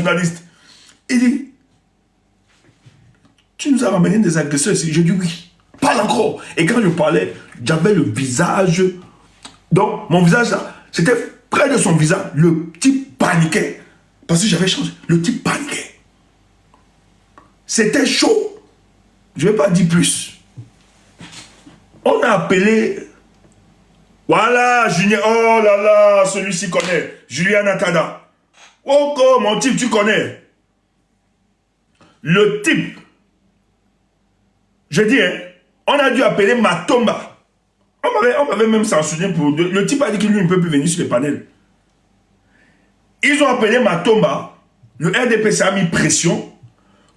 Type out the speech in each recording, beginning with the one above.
journaliste. Il dit, tu nous as ramené des agresseurs ici. Je dis oui. Parle encore. Et quand je parlais, j'avais le visage. Donc, mon visage, là, c'était près de son visage. Le type paniquait. Parce que j'avais changé. Le type paniquait. C'était chaud. Je ne vais pas dire plus. On a appelé. Voilà, Julien. Oh là là, celui-ci connaît. Julien Natada. Oh, mon type, tu connais. Le type. Je dis, hein, on a dû appeler Matomba. On m'avait même censuré pour... Le type a dit qu'il ne peut plus venir sur les panels. Ils ont appelé Matomba. Le RDPC a mis pression.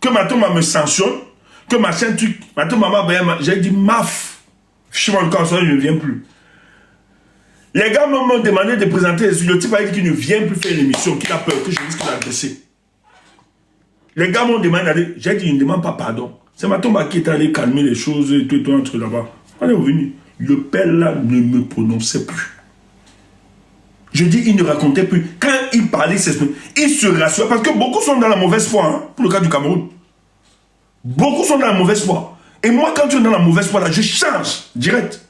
Que Matomba me sanctionne. Que ma chaîne truc. Matomba m'a... J'ai dit, maf. Je ne viens plus. Les gars m'ont demandé de présenter. Le type a dit qu'il ne vient plus faire l'émission. Qu'il a peur. Que je risque de l'agresser. Les gars m'ont demandé. J'ai dit, il ne demande pas pardon. C'est Matomba qui est allé calmer les choses et tout entre là-bas. On est revenu. Le père là ne me prononçait plus. Je dis, il ne racontait plus. Quand il parlait, il se rassurait. Parce que beaucoup sont dans la mauvaise foi, hein, pour le cas du Cameroun. Beaucoup sont dans la mauvaise foi. Et moi, quand tu es dans la mauvaise foi, là, je change direct.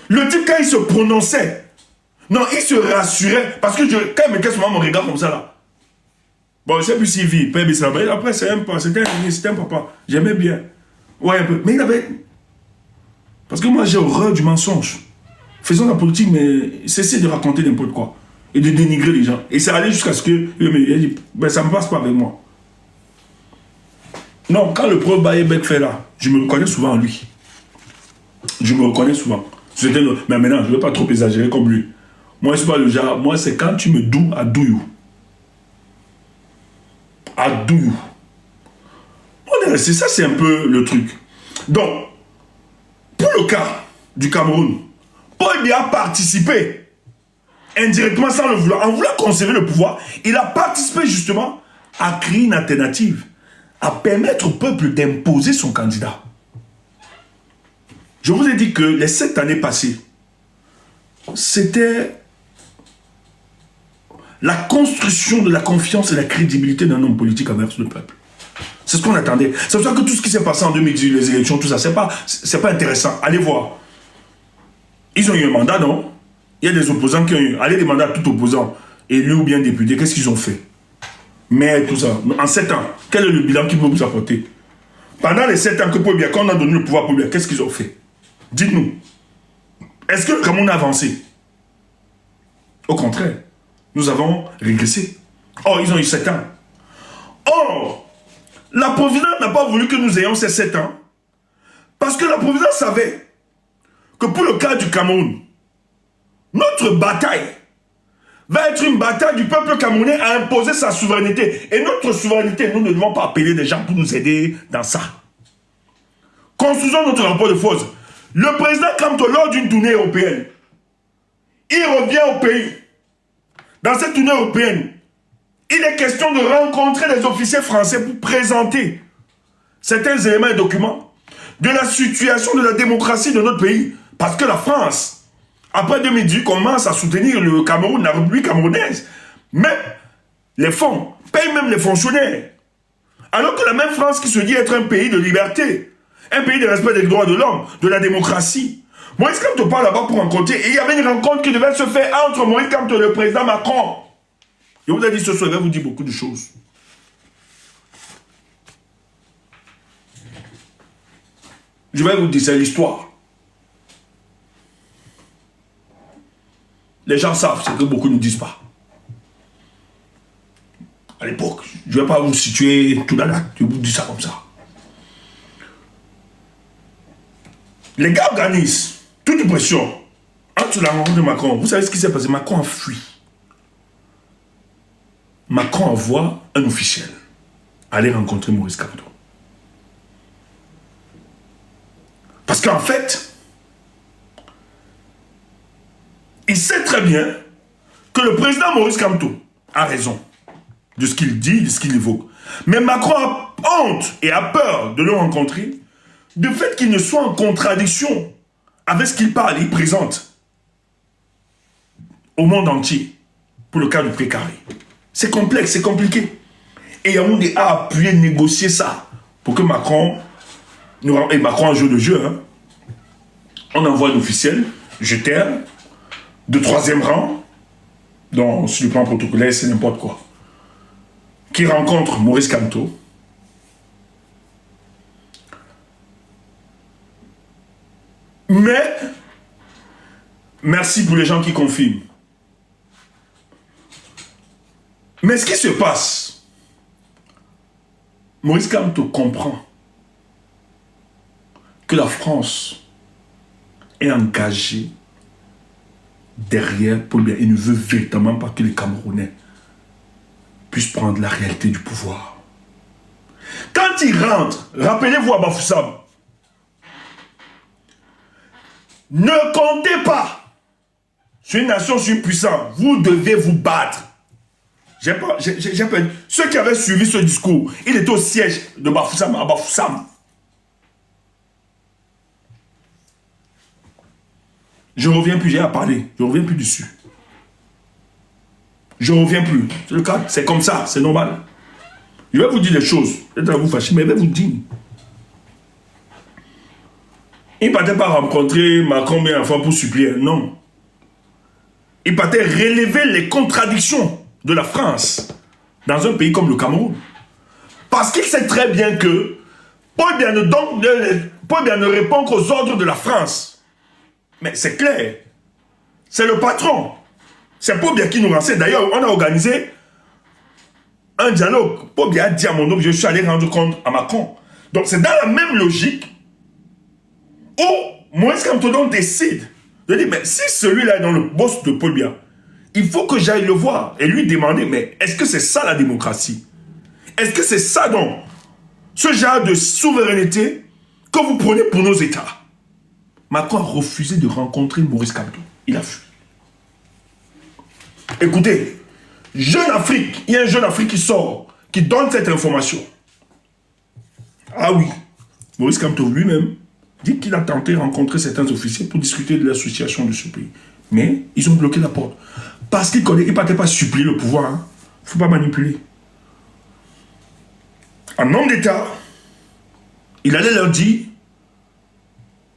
Le type, quand il se prononçait, non, il se rassurait. Parce que quand il me casse mon regard comme ça, là. Bon, je sais plus s'il vit, Père Bissabé. Après, c'était un papa. J'aimais bien. Ouais, un peu. Mais il avait... Parce que moi, j'ai horreur du mensonge. Faisons la politique, mais cessez de raconter n'importe quoi. Et de dénigrer les gens. Et ça allait jusqu'à ce que... Il dit, ben, ça ne me passe pas avec moi. Non, quand le prof Bayebek fait là, je me reconnais souvent en lui. Je me reconnais souvent. Mais maintenant, je ne veux pas trop exagérer comme lui. Moi, je ne suis pas le genre... Moi, c'est quand tu me doues à douillou. À douillou. On est resté. Ça, c'est un peu le truc. Donc, pour le cas du Cameroun, Paul Biya a participé indirectement sans le vouloir, en voulant conserver le pouvoir, il a participé justement à créer une alternative, à permettre au peuple d'imposer son candidat. Je vous ai dit que les 7 années passées, c'était la construction de la confiance et la crédibilité d'un homme politique envers le peuple. C'est ce qu'on attendait. C'est pour ça que tout ce qui s'est passé en 2018, les élections, tout ça, c'est pas intéressant. Allez voir. Ils ont eu un mandat, non? Il y a des opposants qui ont eu. Allez demander à tout opposant, élu ou bien député, qu'est-ce qu'ils ont fait? Mais tout ça. En 7 ans, quel est le bilan qu'ils peuvent vous apporter? Pendant les 7 ans que Paul Biya, quand on a donné le pouvoir à Paul Biya, qu'est-ce qu'ils ont fait? Dites-nous. Est-ce que le Cameroun a avancé? Au contraire, nous avons régressé. Oh, ils ont eu 7 ans. Or, la Providence n'a pas voulu que nous ayons ces 7 ans. Parce que la Providence savait que pour le cas du Cameroun, notre bataille va être une bataille du peuple camerounais à imposer sa souveraineté. Et notre souveraineté, nous ne devons pas appeler des gens pour nous aider dans ça. Construisons notre rapport de force. Le président Kamto, lors d'une tournée européenne, il revient au pays. Dans cette tournée européenne, il est question de rencontrer les officiers français pour présenter certains éléments et documents de la situation de la démocratie de notre pays. Parce que la France, après 2018, commence à soutenir le Cameroun, la République camerounaise. Même les fonds, paye même les fonctionnaires. Alors que la même France qui se dit être un pays de liberté, un pays de respect des droits de l'homme, de la démocratie. Maurice Kamto part là-bas pour rencontrer, et il y avait une rencontre qui devait se faire entre Maurice Kamto et le président Macron. Je vous ai dit ce soir, je vais vous dire beaucoup de choses. Je vais vous dire, c'est l'histoire. Les gens savent ce que beaucoup ne disent pas. À l'époque, je ne vais pas vous situer tout la date, je vous dis ça comme ça. Les gars organisent toute pression entre la rencontre de Macron. Vous savez ce qui s'est passé? Macron a fui. Macron envoie un officiel aller rencontrer Maurice Kamto. Parce qu'en fait, il sait très bien que le président Maurice Kamto a raison de ce qu'il dit, de ce qu'il évoque. Mais Macron a honte et a peur de le rencontrer du fait qu'il ne soit en contradiction avec ce qu'il parle, il présente au monde entier pour le cas du précaré. C'est complexe, c'est compliqué. Et Yaoundé a appuyé, négocier ça pour que Macron, et Macron a joué le jeu, hein. On envoie un officiel, jeter, de 3e rang, donc sur le plan protocolaire, c'est n'importe quoi, qui rencontre Maurice Kamto. Mais, merci pour les gens qui confirment. Mais ce qui se passe, Maurice Kamto comprend que la France est engagée derrière Paul Biya. Il ne veut véritablement pas que les Camerounais puissent prendre la réalité du pouvoir. Quand il rentre, rappelez-vous à Bafoussam, ne comptez pas sur une nation surpuissante. Vous devez vous battre. Ceux qui avaient suivi ce discours, il était au siège de Bafoussam à Bafoussam. Je ne reviens plus, j'ai à parler. Je ne reviens plus dessus. Je ne reviens plus. C'est le cas, c'est comme ça, c'est normal. Je vais vous dire des choses. Peut-être à vous fâcher, mais je vais vous dire. Il ne partait pas rencontrer Macron bien enfin pour supplier. Non. Il partait relever les contradictions de la France dans un pays comme le Cameroun. Parce qu'il sait très bien que Paul Biya ne répond qu'aux ordres de la France. Mais c'est clair. C'est le patron. C'est Paul Biya qui nous renseigne. D'ailleurs, on a organisé un dialogue. Paul Biya a dit à mon homme, je suis allé rendre compte à Macron. Donc c'est dans la même logique où Maurice Kamto décide de dire, mais si celui-là est dans le boss de Paul Biya, il faut que j'aille le voir et lui demander, mais est-ce que c'est ça la démocratie? Est-ce que c'est ça donc, ce genre de souveraineté que vous prenez pour nos États? Macron a refusé de rencontrer Maurice Kamto. Il a fui. Écoutez, Jeune Afrique, il y a un Jeune Afrique qui sort, qui donne cette information. Ah oui, Maurice Kamto lui-même dit qu'il a tenté de rencontrer certains officiers pour discuter de l'association de ce pays. Mais ils ont bloqué la porte. Parce qu'il ne partait pas supplier le pouvoir. Il ne faut pas manipuler. En homme d'État, il allait leur dire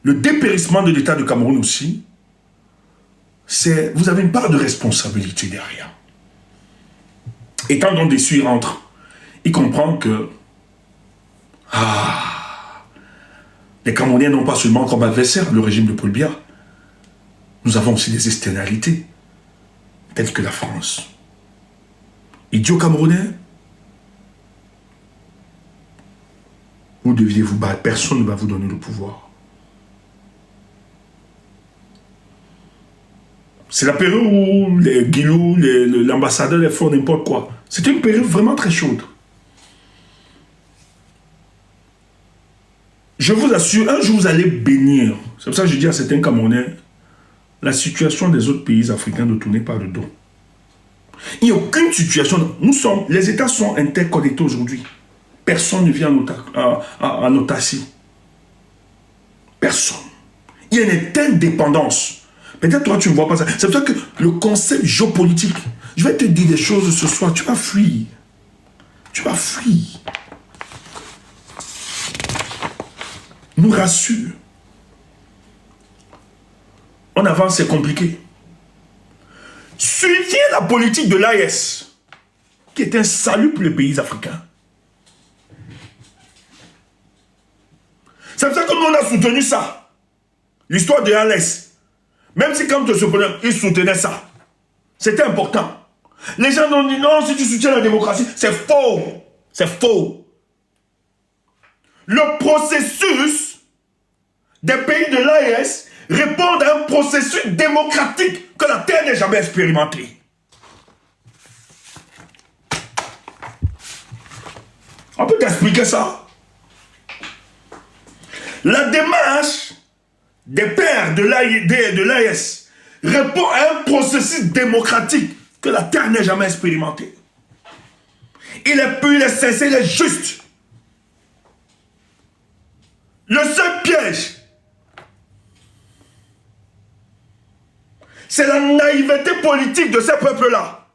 le dépérissement de l'État du Cameroun aussi, c'est vous avez une part de responsabilité derrière. Étant donc déçu, il rentre. Il comprend que les Camerounais n'ont pas seulement comme adversaire le régime de Paul Biya. Nous avons aussi des externalités, telles que la France. Il dit aux Camerounais, vous deviez vous battre, personne ne va vous donner le pouvoir. C'est la période où les Guilou, l'ambassadeur, les font n'importe quoi. C'était une période vraiment très chaude. Je vous assure, un jour vous allez bénir. C'est pour ça que je dis à certains Camerounais, la situation des autres pays africains ne tournez pas le dos. Il n'y a aucune situation. Les États sont interconnectés aujourd'hui. Personne ne vient en autarcie. Personne. Il y a une interdépendance. Peut-être toi, tu ne vois pas ça. C'est pour ça que le concept géopolitique, je vais te dire des choses ce soir, tu vas fuir. Tu vas fuir. Nous rassure. On avance, c'est compliqué. Suivez la politique de l'AES, qui est un salut pour les pays africains. C'est pour ça que nous, on a soutenu ça. L'histoire de l'AES. Même si quand il soutenait ça. C'était important. Les gens ont dit non, si tu soutiens la démocratie, c'est faux. C'est faux. Le processus des pays de l'AES répond à un processus démocratique que la Terre n'a jamais expérimenté. On peut t'expliquer ça. La démarche des pères de l'AES répond à un processus démocratique que la Terre n'a jamais expérimenté. Il est pur, il est sincère, il est juste. Le seul piège, c'est la naïveté politique de ces peuples-là.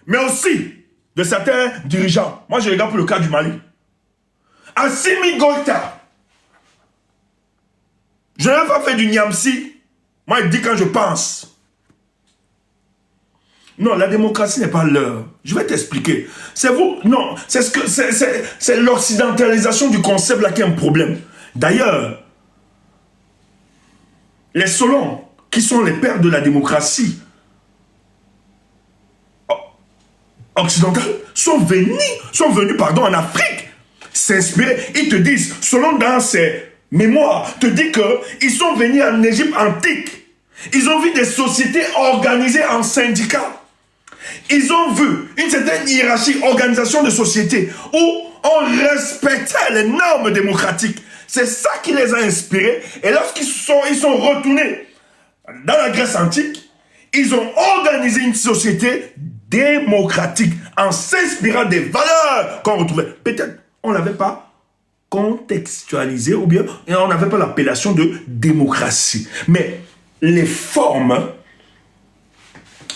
mais aussi de certains dirigeants. Moi, je regarde pour le cas du Mali. Assimi Goïta, je n'ai pas fait du Niamsi. Moi, il dit quand je pense. Non, la démocratie n'est pas l'heure. Je vais t'expliquer. C'est vous. Non, c'est l'occidentalisation du concept là qui est un problème. D'ailleurs, les Solons, qui sont les pères de la démocratie occidentale, sont venus en Afrique s'inspirer. Ils te disent, Solon dans ses mémoires, te dit qu'ils sont venus en Égypte antique. Ils ont vu des sociétés organisées en syndicats. Ils ont vu une certaine hiérarchie, organisation de société, où on respectait les normes démocratiques. C'est ça qui les a inspirés. Et lorsqu'ils sont retournés dans la Grèce antique, ils ont organisé une société démocratique en s'inspirant des valeurs qu'on retrouvait. Peut-être on ne l'avait pas contextualisé ou bien on n'avait pas l'appellation de démocratie. Mais les formes,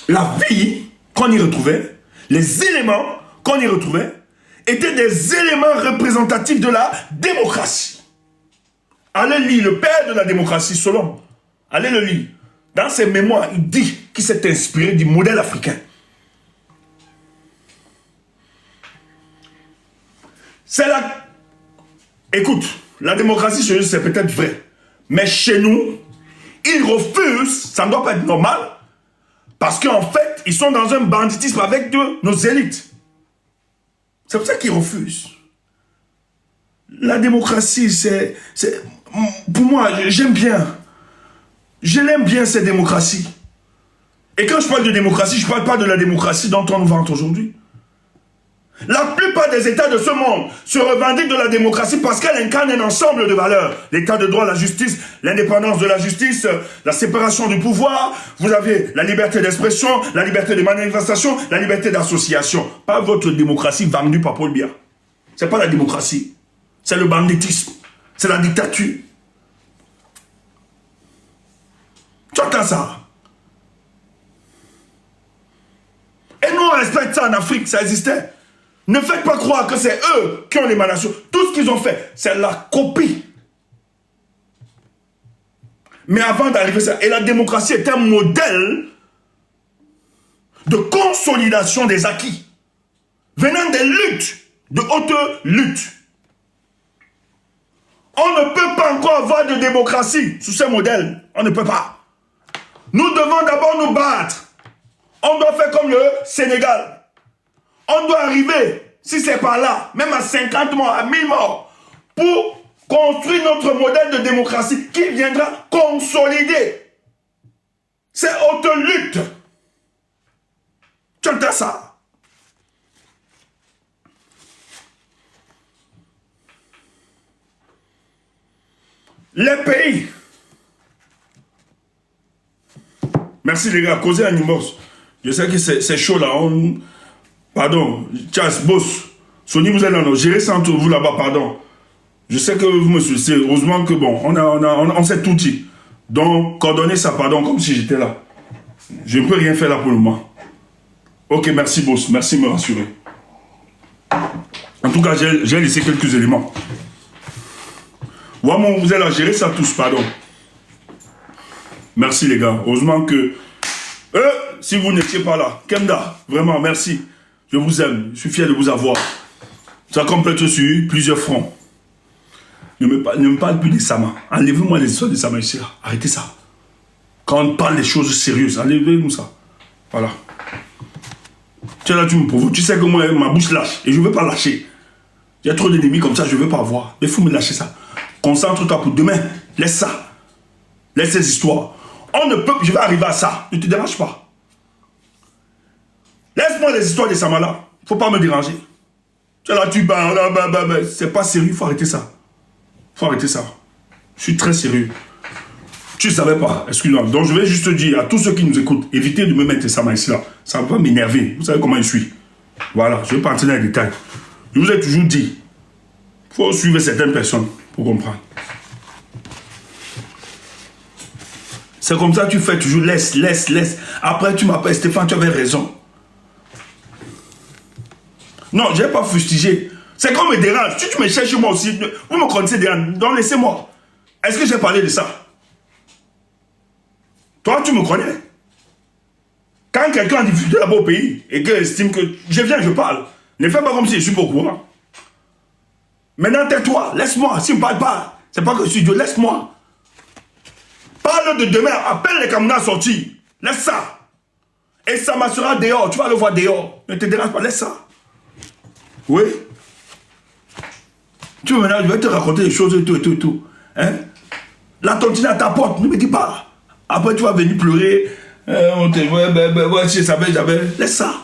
la vie qu'on y retrouvait, les éléments qu'on y retrouvait, étaient des éléments représentatifs de la démocratie. Allez lire le père de la démocratie, Solon. Allez le lire. Dans ses mémoires, il dit qu'il s'est inspiré du modèle africain. C'est la... Écoute, la démocratie chez eux, c'est peut-être vrai. Mais chez nous, ils refusent, ça ne doit pas être normal, parce qu'en fait, ils sont dans un banditisme avec nos élites. C'est pour ça qu'ils refusent. La démocratie, c'est... Pour moi, j'aime bien. Je l'aime bien, cette démocratie. Et quand je parle de démocratie, je ne parle pas de la démocratie dont on nous vante aujourd'hui. La plupart des États de ce monde se revendiquent de la démocratie parce qu'elle incarne un ensemble de valeurs. L'état de droit, la justice, l'indépendance de la justice, la séparation du pouvoir. Vous avez la liberté d'expression, la liberté de manifestation, la liberté d'association. Pas votre démocratie vendue par Paul Biya. C'est pas la démocratie. C'est le banditisme. C'est la dictature. Tu entends ça? Et nous, on respecte ça en Afrique, ça existait. Ne faites pas croire que c'est eux qui ont l'émanation. Tout ce qu'ils ont fait, c'est la copie. Mais avant d'arriver à ça, et la démocratie est un modèle de consolidation des acquis, venant des luttes, de hautes luttes. On ne peut pas encore avoir de démocratie sous ce modèle. On ne peut pas. Nous devons d'abord nous battre. On doit faire comme le Sénégal. On doit arriver, si c'est par là, même à 50 morts, à 1000 morts, pour construire notre modèle de démocratie qui viendra consolider ces hautes luttes. Tu entends ça? Les pays. Merci les gars, causez un immense. Je sais que c'est chaud là. Pardon, Charles, boss. Sony, vous êtes là, non. Gérez ça entre vous là-bas, pardon. Je sais que vous me souciez. Heureusement que bon, on s'est tout dit. Donc, coordonnez ça, pardon, comme si j'étais là. Je ne peux rien faire là pour le moment. Ok, merci, boss. Merci de me rassurer. En tout cas, j'ai laissé quelques éléments. Wamon, vous êtes là, gérez ça tous, pardon. Merci les gars. Heureusement que... si vous n'étiez pas là. Kemda, vraiment, merci. Je vous aime. Je suis fier de vous avoir. Ça complète sur plusieurs fronts. Ne me parle plus des Sama. Enlevez-moi les histoires des Sama ici. Là. Arrêtez ça. Quand on parle des choses sérieuses, enlevez-nous ça. Voilà. Tu es là, tu me provoques. Tu sais que moi, ma bouche lâche. Et je ne veux pas lâcher. Il y a trop d'ennemis comme ça, je ne veux pas avoir. Il faut me lâcher ça. Concentre-toi pour demain. Laisse ça. Laisse ces histoires. On ne peut... Je vais arriver à ça. Ne te dérange pas. Laisse-moi les histoires des Samala. Faut pas me déranger. Tu es là, tu parles. C'est pas sérieux. Faut arrêter ça. Faut arrêter ça. Je suis très sérieux. Tu ne savais pas. Excuse-moi. Donc je vais juste te dire à tous ceux qui nous écoutent, évitez de me mettre les Sama ici là. Ça va m'énerver. Vous savez comment je suis. Voilà. Je ne vais pas entrer dans les détails. Je vous ai toujours dit. Faut suivre certaines personnes pour comprendre. C'est comme ça que tu fais toujours. Laisse. Après tu m'appelles Stéphane, tu avais raison. Non, je n'ai pas fustigé. C'est qu'on me dérange. Si tu me cherches moi aussi, vous me connaissez déjà, donc laissez-moi. Est-ce que j'ai parlé de ça? Toi, tu me connais. Quand quelqu'un a des difficulté là-bas au pays et qu'il estime que je viens, je parle, ne fais pas comme si je suis pas au courant. Maintenant, tais-toi, laisse-moi. Si je ne parle pas, c'est pas que je suis Dieu, laisse-moi. Parle de demain, appelle les Camerounais à sortir. Laisse ça. Et ça m'assurera dehors, tu vas le voir dehors. Ne te dérange pas, laisse ça. Oui. Tu veux maintenant, je vais te raconter des choses et tout. Hein? La tontine à ta porte, ne me dis pas. Après, tu vas venir pleurer. On te voit, si j'avais. Laisse ça.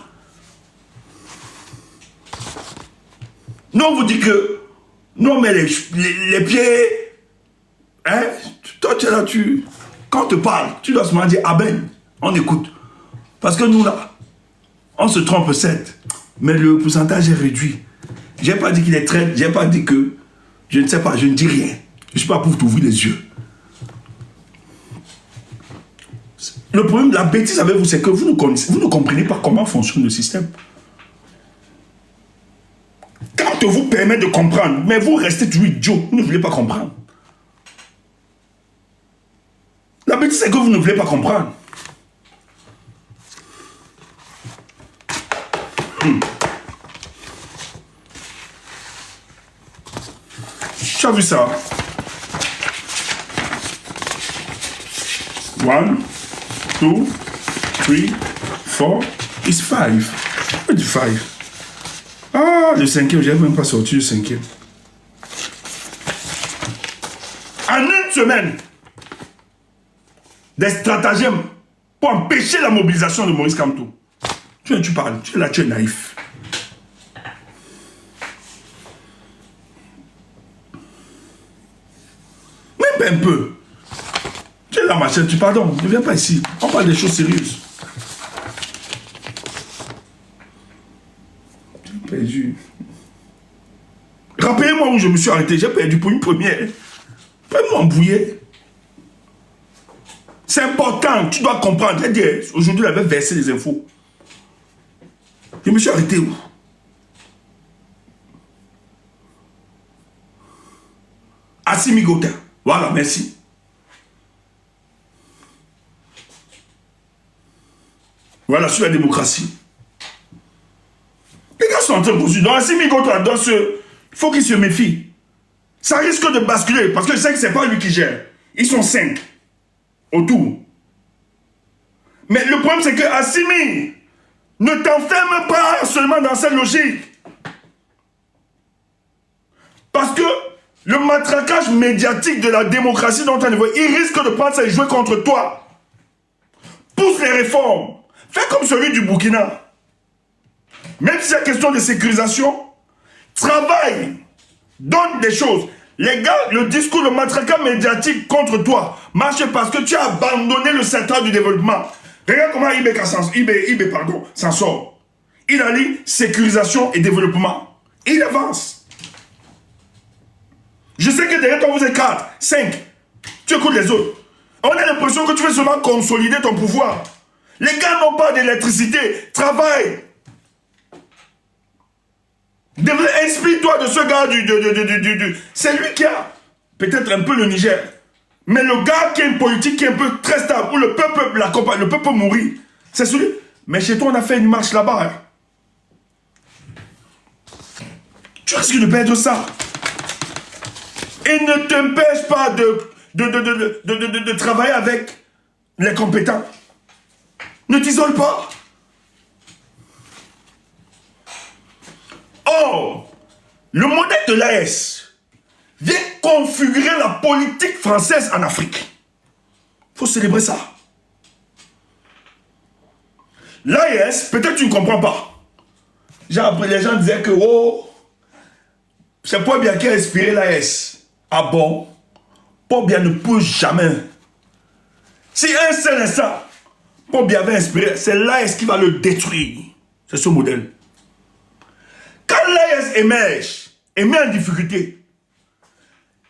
Non, on vous dit que. Non, mais les pieds. Hein? Toi, tu es là, quand on te parle, tu dois seulement dire Amen. On écoute. Parce que nous, là, on se trompe, certes. Mais le pourcentage est réduit. Je n'ai pas dit qu'il est traître. Je n'ai pas dit que. Je ne sais pas, je ne dis rien. Je ne suis pas pour t'ouvrir les yeux. Le problème, la bêtise avec vous, c'est que vous ne comprenez pas comment fonctionne le système. Quand on vous permet de comprendre, mais vous restez toujours idiot, vous ne voulez pas comprendre. La bêtise, c'est que vous ne voulez pas comprendre. Tu as vu ça? 1, 2, 3, 4, it's 5. What is 5? Ah, le cinquième, je n'ai même pas sorti le cinquième. En une semaine, des stratagèmes pour empêcher la mobilisation de Maurice Kamto. Tu parles, tu es naïf. Même un peu. Tu es là, ma chère, pardon, ne viens pas ici. On parle des choses sérieuses. J'ai perdu. Rappelez-moi où je me suis arrêté. J'ai perdu pour une première. Pas m'embrouiller. C'est important, tu dois comprendre. Aujourd'hui, il avait versé les infos. Je me suis arrêté où? Assimi Gota. Voilà, merci. Voilà, sur la démocratie. Les gars sont en train de poursuivre. Dans Assimi Gota, dans ce... Il faut qu'il se méfie. Ça risque de basculer, parce que je sais que ce n'est pas lui qui gère. Ils sont 5 autour. Mais le problème, c'est que Assimi, ne t'enferme pas seulement dans cette logique. Parce que le matraquage médiatique de la démocratie dont on évoque, il risque de prendre ça et jouer contre toi. Pousse les réformes. Fais comme celui du Burkina. Même si c'est question de sécurisation, travaille, donne des choses. Les gars, le discours, le matraquage médiatique contre toi marche parce que tu as abandonné le secteur du développement. Regarde comment IB s'en sort. Il a dit sécurisation et développement. Il avance. Je sais que derrière toi, vous êtes 4, 5. Tu écoutes les autres. On a l'impression que tu veux seulement consolider ton pouvoir. Les gars n'ont pas d'électricité. Travaille. Inspire-toi de ce gars du c'est lui qui a peut-être un peu le Niger. Mais le gars qui a une politique qui est un peu très stable, où le peuple l'accompagne, le peuple mourit. C'est celui. Mais chez toi, on a fait une marche là-bas. Hein. Tu risques de perdre ça. Et ne t'empêche pas de travailler avec les compétents. Ne t'isole pas. Or, le modèle de l'AS vient configurer la politique française en Afrique. Il faut célébrer ça. L'AS, peut-être tu ne comprends pas. Les gens disaient que oh, c'est Paul Biya qui a inspiré l'AS. Ah bon? Paul Biya ne peut jamais. Si un seul instant, Paul Biya avait inspiré, c'est l'AS qui va le détruire. C'est ce modèle. Quand l'AS émerge et met en difficulté,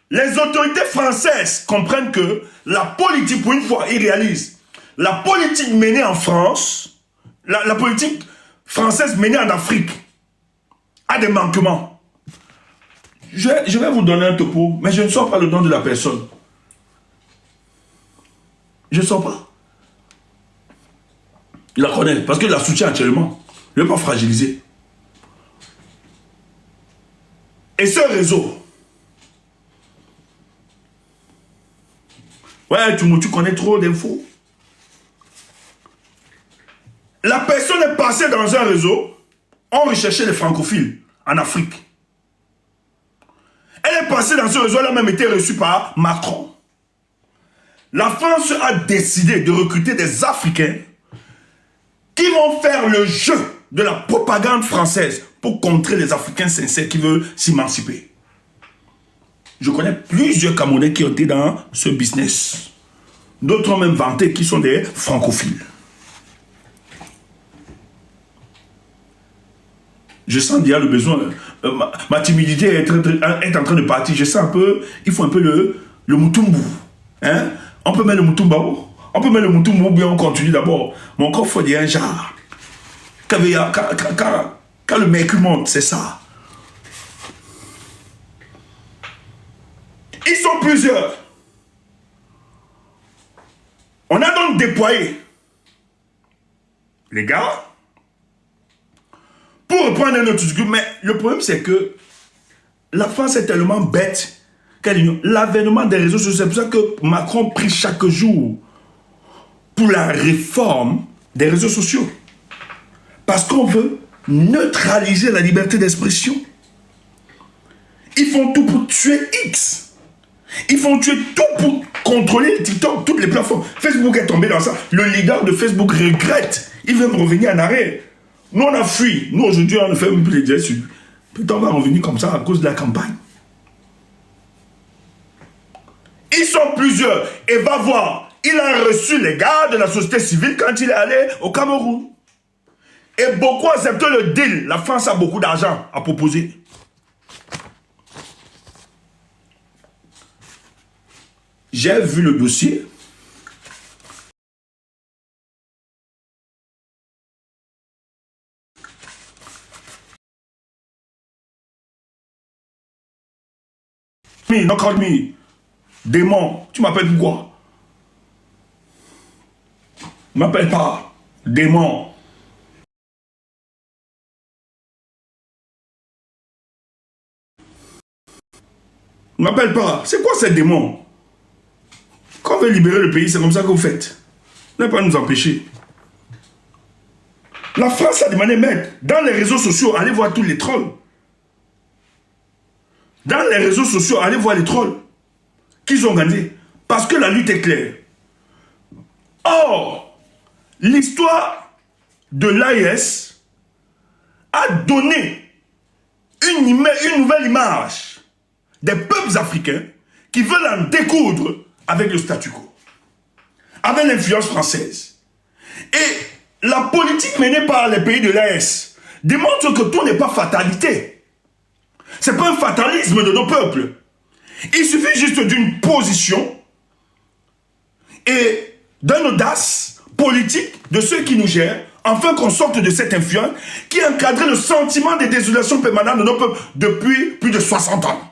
les autorités françaises comprennent que la politique, pour une fois, ils réalisent, la politique menée en France, la politique française menée en Afrique, a des manquements. Je vais vous donner un topo, mais je ne sors pas le nom de la personne. Je ne sors pas. Il la connaît, parce qu'il la soutient actuellement. Il ne veut pas fragiliser. Et ce réseau, ouais, tu connais trop d'infos. La personne est passée dans un réseau, on recherchait les francophiles en Afrique. Elle est passée dans ce réseau, elle a même été reçue par Macron. La France a décidé de recruter des Africains qui vont faire le jeu de la propagande française pour contrer les Africains sincères qui veulent s'émanciper. Je connais plusieurs Camerounais qui ont été dans ce business. D'autres ont même vanté qui sont des francophiles. Je sens déjà le besoin. Ma timidité est en train de partir. Je sens un peu, il faut un peu le moutumbu. Hein? On peut mettre le moutumba. On peut mettre le moutumbu ou bien on continue d'abord. Mais encore, il faut dire un genre. Quand le mercure monte, c'est ça. Ils sont plusieurs. On a donc déployé les gars pour reprendre un autre discours. Mais le problème, c'est que la France est tellement bête qu'elle l'avènement des réseaux sociaux, c'est pour ça que Macron prie chaque jour pour la réforme des réseaux sociaux. Parce qu'on veut neutraliser la liberté d'expression. Ils font tout pour tuer X. Ils font tuer tout pour contrôler TikTok, toutes les plateformes. Facebook est tombé dans ça. Le leader de Facebook regrette. Il veut me revenir en arrière. Nous, on a fui. Nous, aujourd'hui, on ne fait même plus les gestes. Peut-être on va revenir comme ça à cause de la campagne. Ils sont plusieurs. Et va voir. Il a reçu les gars de la société civile quand il est allé au Cameroun. Et beaucoup acceptent le deal. La France a beaucoup d'argent à proposer. J'ai vu le dossier. Non, call me. Démon. Tu m'appelles pourquoi? Ne m'appelle pas. Démon. Ne m'appelle pas. C'est quoi ces démons? Quand on veut libérer le pays, c'est comme ça que vous faites. Ne pas nous empêcher. La France a demandé, mec, dans les réseaux sociaux, allez voir tous les trolls. Dans les réseaux sociaux, allez voir les trolls qu'ils ont gagné. Parce que la lutte est claire. Or, l'histoire de l'AES a donné une nouvelle image des peuples africains qui veulent en découdre avec le statu quo, avec l'influence française. Et la politique menée par les pays de l'AES démontre que tout n'est pas fatalité. Ce n'est pas un fatalisme de nos peuples. Il suffit juste d'une position et d'une audace politique de ceux qui nous gèrent, afin qu'on sorte de cette influence qui a encadré le sentiment de désolation permanente de nos peuples depuis plus de 60 ans.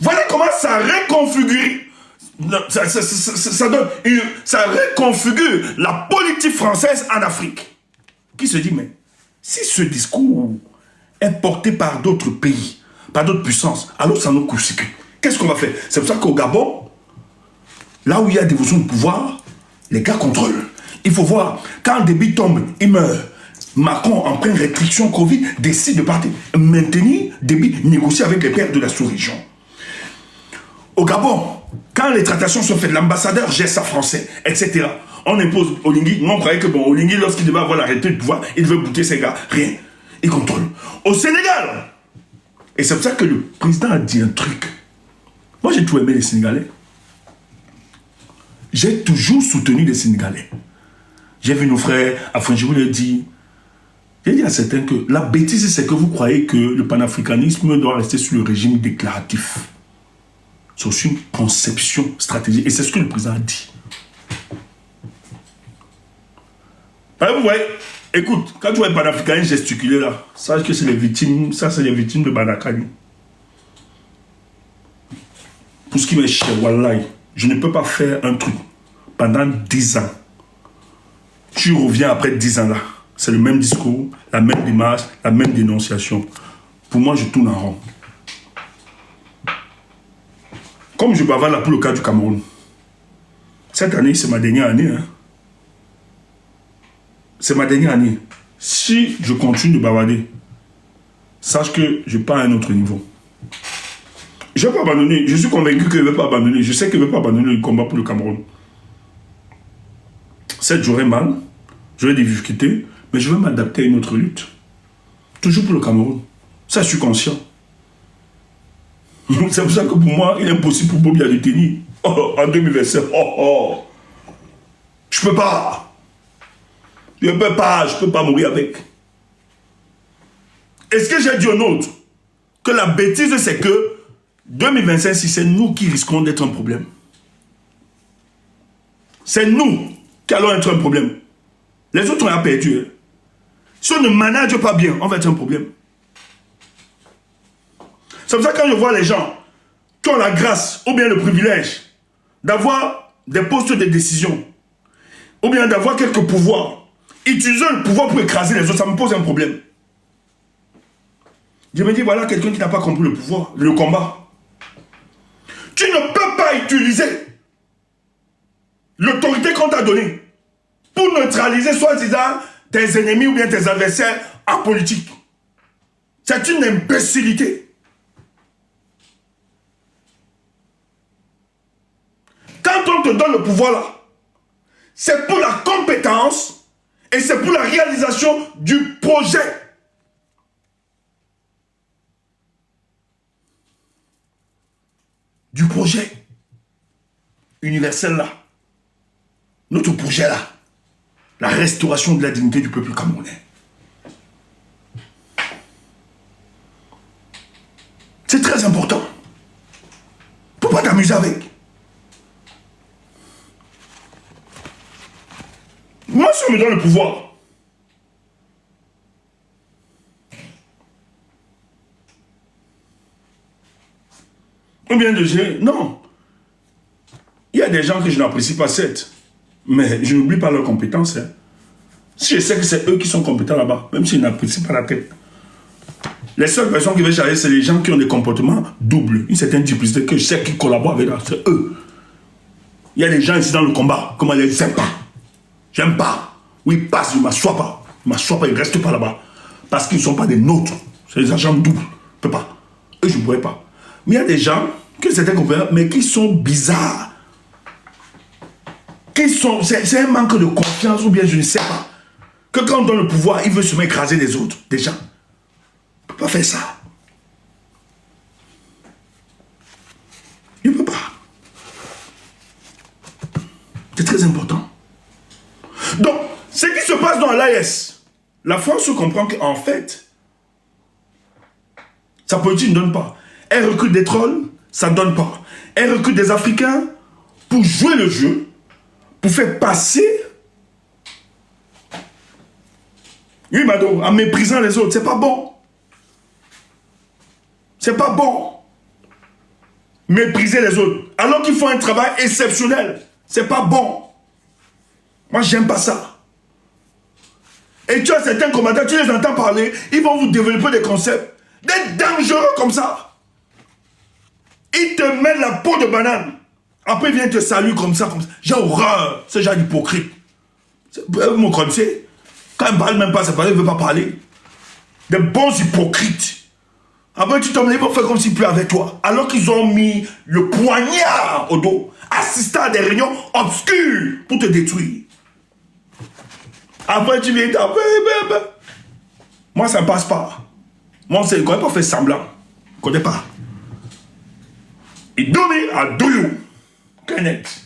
Voilà comment ça reconfigure, ça reconfigure la politique française en Afrique. Qui se dit, mais si ce discours est porté par d'autres pays, par d'autres puissances, alors ça nous court-circuite. Qu'est-ce qu'on va faire? C'est pour ça qu'au Gabon, là où il y a dévotion de pouvoir, les gars contrôlent. Il faut voir, quand Déby tombe, il meurt. Macron, en pleine restriction Covid, décide de partir. Maintenir Déby, négocier avec les pères de la sous-région. Au Gabon, quand les tractations sont faites, l'ambassadeur gère ça français, etc. On impose Oligui. Nous, on croyait que bon, Oligui, lorsqu'il devait avoir la retraite de pouvoir, il devait bouter ses gars. Rien. Il contrôle. Au Sénégal, et c'est pour ça que le président a dit un truc. Moi, j'ai tout aimé les Sénégalais. J'ai toujours soutenu les Sénégalais. J'ai vu nos frères, enfin, je vous l'ai dit. J'ai dit à certains que la bêtise, c'est que vous croyez que le panafricanisme doit rester sous le régime déclaratif. C'est aussi une conception stratégique. Et c'est ce que le président a dit. Alors, vous voyez, Écoute, quand tu vois les panafricains gesticuler là, sache que c'est les victimes, ça c'est les victimes de Banakani. Pour ce qui m'est cher, Wallahi, je ne peux pas faire un truc pendant 10 ans. Tu reviens après 10 ans là. C'est le même discours, la même démarche, la même dénonciation. Pour moi, je tourne en rond. Comme je bavarde là pour le cas du Cameroun. Cette année, c'est ma dernière année. Hein. C'est ma dernière année. Si je continue de bavarder, sache que je pars à un autre niveau. Je ne vais pas abandonner. Je suis convaincu que je ne vais pas abandonner. Je sais que je ne vais pas abandonner le combat pour le Cameroun. Certes, j'aurai mal, j'aurai des difficultés, mais je vais m'adapter à une autre lutte. Toujours pour le Cameroun. Ça, je suis conscient. C'est pour ça que pour moi, il est impossible pour Bobia de tenir. Oh, en 2027, je peux pas. Je peux pas mourir avec. Est-ce que j'ai dit aux autres que la bêtise, c'est que 2025, si c'est nous qui risquons d'être un problème. C'est nous qui allons être un problème. Les autres, on a perdu. Hein. Si on ne manage pas bien, on va être un problème. C'est pour ça que quand je vois les gens qui ont la grâce ou bien le privilège d'avoir des postes de décision ou bien d'avoir quelques pouvoirs, utiliser le pouvoir pour écraser les autres, ça me pose un problème. Je me dis, voilà quelqu'un qui n'a pas compris le pouvoir, le combat. Tu ne peux pas utiliser l'autorité qu'on t'a donnée pour neutraliser soi-disant tes ennemis ou bien tes adversaires en politique. C'est une imbécilité. Quand on te donne le pouvoir là, c'est pour la compétence et c'est pour la réalisation du projet. Du projet universel là. Notre projet là. La restauration de la dignité du peuple camerounais. C'est très important. Faut pas t'amuser avec. Moi, si on me donne le pouvoir, ou bien de gérer, non. Il y a des gens que je n'apprécie pas, certes, mais je n'oublie pas leurs compétences. Hein. Si je sais que c'est eux qui sont compétents là-bas, même s'ils n'apprécient pas la tête. Les seules personnes qui veulent charger, c'est les gens qui ont des comportements doubles, une certaine duplicité que je sais qu'ils collaborent avec eux, c'est eux. Il y a des gens ici dans le combat, comment ils les aiment pas. J'aime pas. Où ils passent, ils ne m'assoient pas. Ils ne m'assoient pas, ils ne restent pas là-bas. Parce qu'ils ne sont pas des nôtres. C'est des agents doubles. Je ne peux pas. Eux, je ne pourrais pas. Mais il y a des gens qui ont certains compétences, mais qui sont bizarres. C'est un manque de confiance ou bien je ne sais pas. Que quand on donne le pouvoir, il veut se mettre écraser les autres. Des gens. On ne peut pas faire ça. Il ne peut pas. C'est très important. Donc, ce qui se passe dans l'AES, la France comprend qu'en fait, sa politique ne donne pas. Elle recrute des trolls, ça ne donne pas. Elle recrute des Africains pour jouer le jeu, pour faire passer. Oui, Mado, en méprisant les autres, c'est pas bon. C'est pas bon. Mépriser les autres, alors qu'ils font un travail exceptionnel. C'est pas bon. Moi, j'aime pas ça. Et tu as certains combattants, tu les entends parler, ils vont vous développer des concepts, d'être dangereux comme ça. Ils te mettent la peau de banane. Après, ils viennent te saluer comme ça, comme ça. J'ai horreur, ce genre d'hypocrite. Vous me connaissez? Quand ils ne parlent même pas, ça parle, ils ne veulent pas parler. Des bons hypocrites. Après, tu tombes, ils vont faire comme s'ils pleurent avec toi. Alors qu'ils ont mis le poignard au dos, assistant à des réunions obscures pour te détruire. Après, tu viens taper. Moi, ça ne passe pas. Moi, je ne connais pas faire semblant. Je ne connais pas. Et donner à Doyou. Kenneth.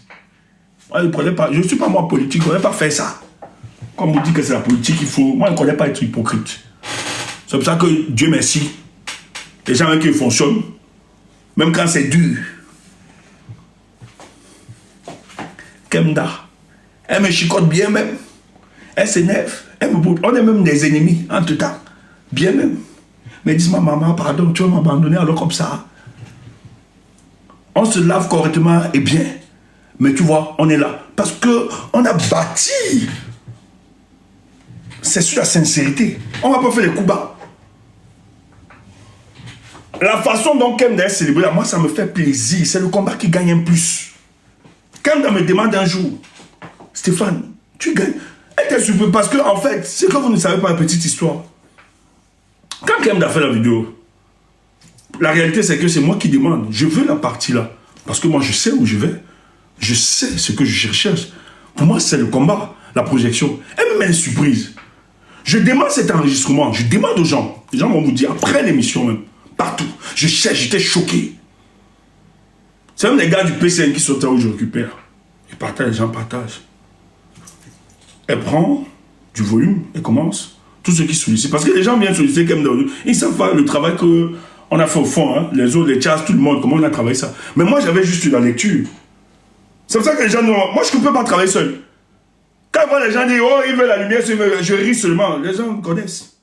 Moi, je ne connais pas. Je ne suis pas moi politique. Je ne connais pas faire ça. Comme on dit que c'est la politique, il faut. Moi, je ne connais pas être hypocrite. C'est pour ça que Dieu merci. Les gens qui fonctionnent, même quand c'est dur. Kemda. Elle me chicote bien même. Elle s'énerve. On est même des ennemis, en tout temps. Bien même. Mais dis-moi, maman, pardon, tu vas m'abandonner alors comme ça. On se lave correctement et bien. Mais tu vois, on est là. Parce qu'on a bâti. C'est sur la sincérité. On ne va pas faire les coups bas. La façon dont Kemda est célébré, moi, ça me fait plaisir. C'est le combat qui gagne un plus. Kemda me demande un jour, Stéphane, tu gagnes. Elle était surprise parce que, en fait, c'est que vous ne savez pas la petite histoire. Quand Kemda fait la vidéo, la réalité, c'est que c'est moi qui demande. Je veux la partie là. Parce que moi, je sais où je vais. Je sais ce que je cherche. Pour moi, c'est le combat, la projection. Elle me met une surprise. Je demande cet enregistrement. Je demande aux gens. Les gens vont vous dire, après l'émission même, partout. Je cherche, j'étais choqué. C'est même les gars du PCN qui sont là où je récupère. Ils partagent, les gens partagent. Elle prend du volume, elle commence. Tous ceux qui sollicitent. Parce que les gens viennent solliciter comme dans ils savent pas le travail qu'on a fait au fond. Hein. Les autres, les chats, tout le monde, comment on a travaillé ça. Mais moi, j'avais juste la lecture. C'est pour ça que les gens disent, moi, je ne peux pas travailler seul. Quand les gens disent, oh, ils veulent la lumière, je ris seulement. Les gens me connaissent.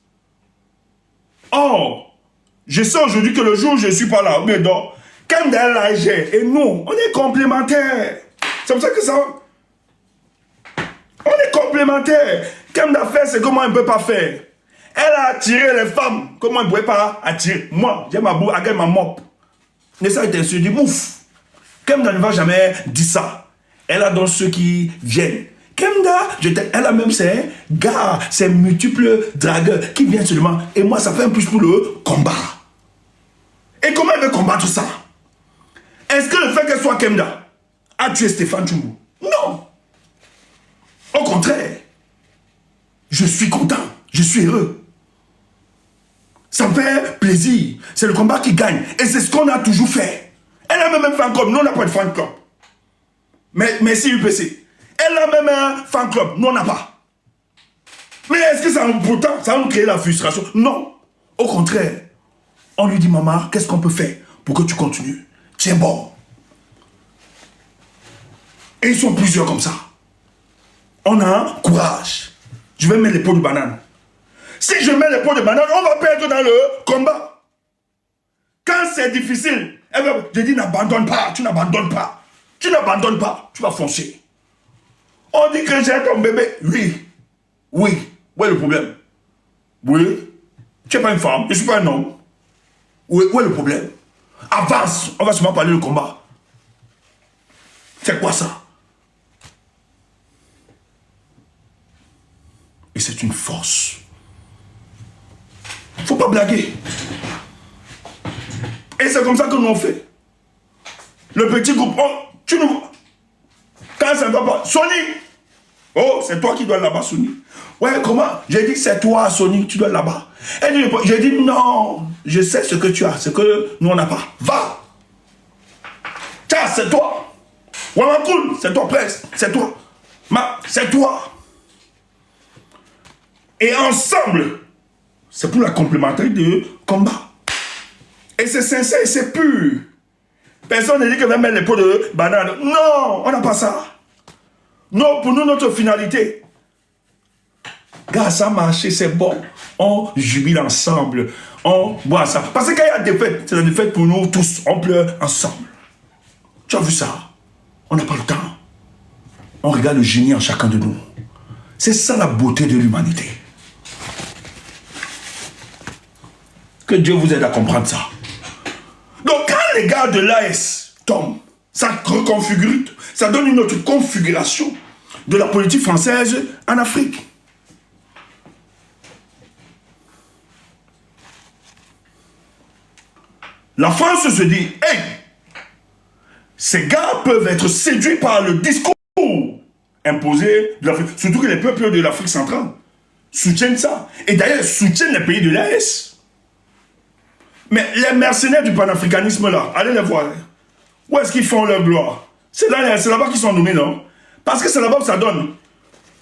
Oh, je sais aujourd'hui que le jour où je ne suis pas là, mais donc, quand elle a et nous, on est complémentaires. C'est pour ça que ça... On est complémentaires. Comme a fait ce que moi, je ne peux pas faire. Elle a attiré les femmes. Comment elle ne pouvait pas attirer. Moi, j'ai ma boue, avec ma mop. Mais ça a été insulté. Ouf. Kemda ne va jamais dire ça. Elle a donc ceux qui viennent. Kemda, elle a même ses gars, ses multiples dragueurs qui viennent seulement. Et moi, ça fait un plus pour le combat. Et comment elle veut combattre ça? Est-ce que le fait qu'elle soit Kemda a tué Stéphane Tchoumbou? Non. Au contraire. Je suis content. Je suis heureux. Ça me fait plaisir. C'est le combat qui gagne. Et c'est ce qu'on a toujours fait. Elle a même un fan club. Nous, on n'a pas de fan club. Mais merci UPC. Elle a même un fan club. Nous, on n'a pas. Mais est-ce que ça va nous créer la frustration? Non. Au contraire. On lui dit, maman, qu'est-ce qu'on peut faire pour que tu continues? Tiens bon. Et ils sont plusieurs comme ça. On a un courage. Je vais mettre les pots de banane. Si je mets les pots de banane, on va perdre dans le combat. Quand c'est difficile, je dis n'abandonne pas, tu n'abandonnes pas. Tu n'abandonnes pas, tu vas foncer. On dit que j'ai ton bébé. Oui. Oui. Où est le problème? Oui. Tu n'es pas une femme, je ne suis pas un homme. Où est le problème? Avance, on va seulement parler de combat. C'est quoi ça? Et c'est une force. Il ne faut pas blaguer. Et c'est comme ça que nous on fait. Le petit groupe, oh, tu nous vois. Quand ça ne va pas, Sony. Oh, c'est toi qui dois là-bas, Sony. Ouais, comment? J'ai dit que c'est toi, Sony, tu dois là-bas. J'ai dit non, je sais ce que tu as, ce que nous on n'a pas. Va. Tiens, c'est toi. Wamakoul, c'est toi, Presse, c'est toi. C'est toi. Et ensemble, c'est pour la complémentarité de combat. Et c'est sincère et c'est pur. Personne ne dit que va mettre les pots de banane. Non, on n'a pas ça. Non, pour nous, notre finalité. Gars, ça a marché, c'est bon. On jubile ensemble. On boit ça. Parce que quand il y a des fêtes, c'est la défaite pour nous tous. On pleure ensemble. Tu as vu ça? On n'a pas le temps. On regarde le génie en chacun de nous. C'est ça la beauté de l'humanité. Que Dieu vous aide à comprendre ça. Donc quand les gars de l'AS tombent, ça reconfigure, ça donne une autre configuration de la politique française en Afrique. La France se dit, hey, ces gars peuvent être séduits par le discours imposé de l'Afrique, surtout que les peuples de l'Afrique centrale soutiennent ça. Et d'ailleurs, soutiennent les pays de l'AS. Mais les mercenaires du panafricanisme là, allez les voir. Où est-ce qu'ils font leur gloire? C'est là-bas qu'ils sont nommés, non? Parce que c'est là-bas que ça donne.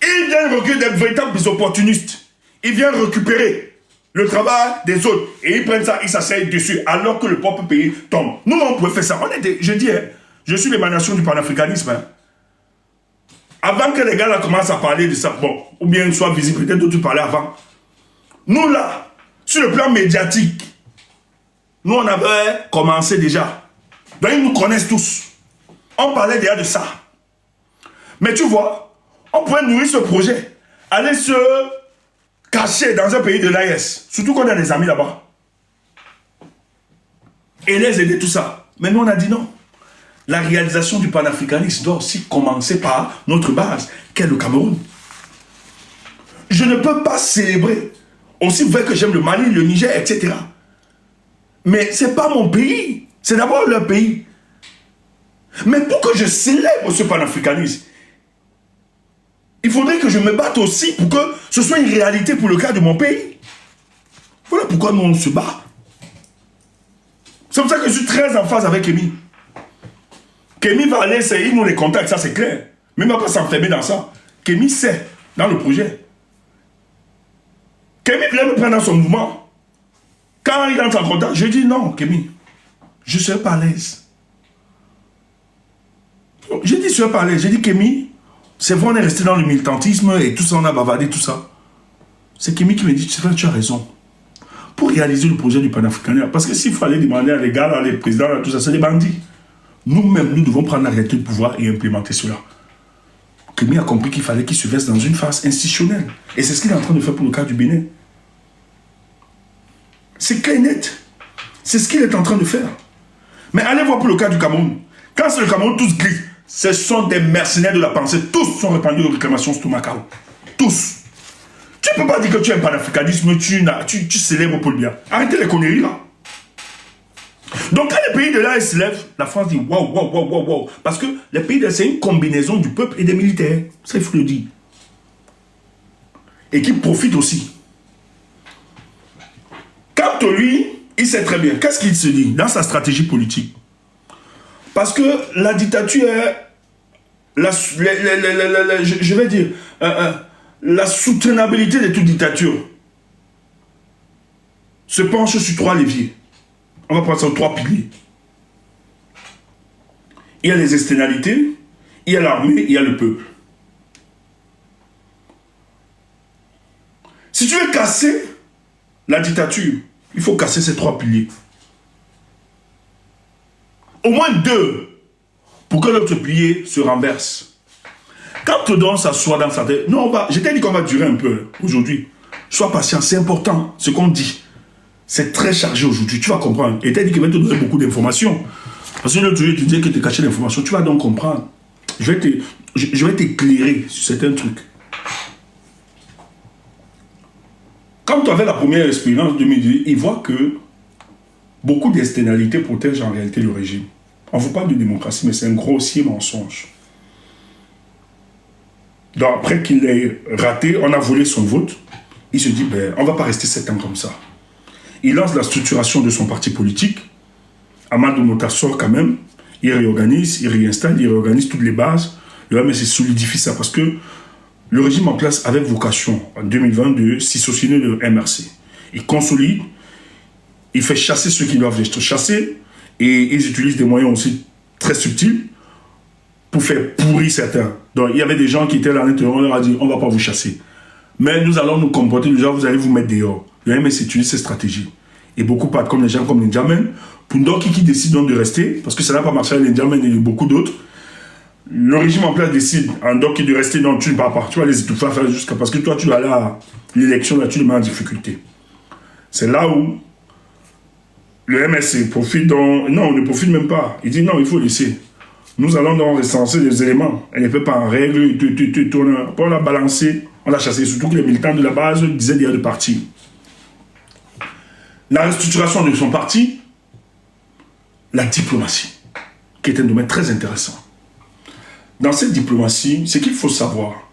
Ils viennent recruter des véritables opportunistes. Ils viennent récupérer le travail des autres. Et ils prennent ça, ils s'asseyent dessus, alors que le propre pays tombe. Nous, on pouvait faire ça. Je dis, je suis l'émanation du panafricanisme. Hein. Avant que les gars là commencent à parler de ça, bon, ou bien soit visible, peut-être d'autres parlaient avant. Nous là, sur le plan médiatique, nous on avait commencé déjà. Donc ils nous connaissent tous. On parlait déjà de ça. Mais tu vois, on pourrait nourrir ce projet, aller se cacher dans un pays de l'AES, surtout qu'on a des amis là-bas, et les aider tout ça. Mais nous on a dit non. La réalisation du panafricanisme doit aussi commencer par notre base, qu'est le Cameroun. Je ne peux pas célébrer, aussi vrai que j'aime le Mali, le Niger, etc. Mais ce n'est pas mon pays, c'est d'abord leur pays. Mais pour que je célèbre ce panafricanisme, il faudrait que je me batte aussi pour que ce soit une réalité pour le cas de mon pays. Voilà pourquoi nous on se bat. C'est pour ça que je suis très en phase avec Kémy. Kémy va aller essayer, nous les contacts, ça c'est clair. Mais il ne va pas s'enfermer dans ça. Kémy sait, dans le projet. Kémy vient me prendre dans son mouvement. Quand il entre en contact, je dis non, Kémy, je ne serai pas à l'aise. Je dis je ne serai pas à l'aise. Je dis Kémy, c'est vrai, on est resté dans le militantisme et tout ça, on a bavardé, tout ça. C'est Kémy qui me dit, tu as raison. Pour réaliser le projet du panafricanisme, parce que s'il fallait demander à les gars, à les présidents, à tout ça, c'est des bandits. Nous-mêmes, nous devons prendre la réalité du pouvoir et implémenter cela. Kémy a compris qu'il fallait qu'il se verse dans une phase institutionnelle. Et c'est ce qu'il est en train de faire pour le cas du Bénin. C'est clair et net. C'est ce qu'il est en train de faire. Mais allez voir pour le cas du Cameroun. Quand c'est le Cameroun, tous glissent. Ce sont des mercenaires de la pensée. Tous sont répandus aux réclamations stomacales. Tous. Tu ne peux pas dire que tu es un panafricanisme, tu célèbres pour le bien. Arrêtez les conneries là. Donc quand les pays de là se lèvent, la France dit waouh, waouh, waouh, waouh, waouh. Parce que les pays de là, c'est une combinaison du peuple et des militaires. Ça, il faut le dire. Et qui profitent aussi. Quant à lui, il sait très bien. Qu'est-ce qu'il se dit dans sa stratégie politique? Parce que la dictature est, je vais dire, la soutenabilité de toute dictature se penche sur 3 leviers. On va prendre ça 3 piliers. Il y a les externalités, il y a l'armée, il y a le peuple. Si tu veux casser la dictature, il faut casser ces 3 piliers. Au moins 2 pour que l'autre pilier se renverse. Quand Todon s'assoit dans sa tête, non, je t'ai dit qu'on va durer un peu aujourd'hui. Sois patient, c'est important ce qu'on dit. C'est très chargé aujourd'hui, tu vas comprendre. Et t'as dit qu'il va te donner beaucoup d'informations. Parce que l'autre jour, tu disais que tu cachais l'information, tu vas donc comprendre. Je vais t'éclairer sur certains trucs. Quand tu avais la première expérience de 2018, il voit que beaucoup d'externalités protègent en réalité le régime. On ne veut pas de démocratie, mais c'est un grossier mensonge. Donc après qu'il ait raté, on a volé son vote. Il se dit, ben, on ne va pas rester 7 ans comme ça. Il lance la structuration de son parti politique. Amadou Mota sort quand même. Il réorganise, il réinstalle, il réorganise toutes les bases. Le MSC solidifie ça parce que le régime en place avait vocation en 2020 de dissocier le MRC. Il consolide, il fait chasser ceux qui doivent être chassés et ils utilisent des moyens aussi très subtils pour faire pourrir certains. Donc il y avait des gens qui étaient là à l'intérieur, on leur a dit on ne va pas vous chasser. Mais nous allons nous comporter, déjà vous allez vous mettre dehors. Le MS utilise ces stratégies. Et beaucoup partent comme les gens comme les Ndjamen. Pour d'autres qui décident donc de rester, parce que ça n'a pas marché avec les Ndjamen et beaucoup d'autres, le régime en place décide en donc de rester, non, tu ne pars pas. Tu vas les étouffer à faire jusqu'à. Parce que toi, tu vas aller à l'élection, là, tu les mets en difficulté. C'est là où le MSC profite donc. Non, on ne profite même pas. Il dit non, il faut laisser. Nous allons donc recenser les éléments. Elle ne fait pas en règle, on l'a balancé, on l'a chassé. Surtout que les militants de la base disaient déjà de partir. La restructuration de son parti, la diplomatie, qui est un domaine très intéressant. Dans cette diplomatie, ce qu'il faut savoir,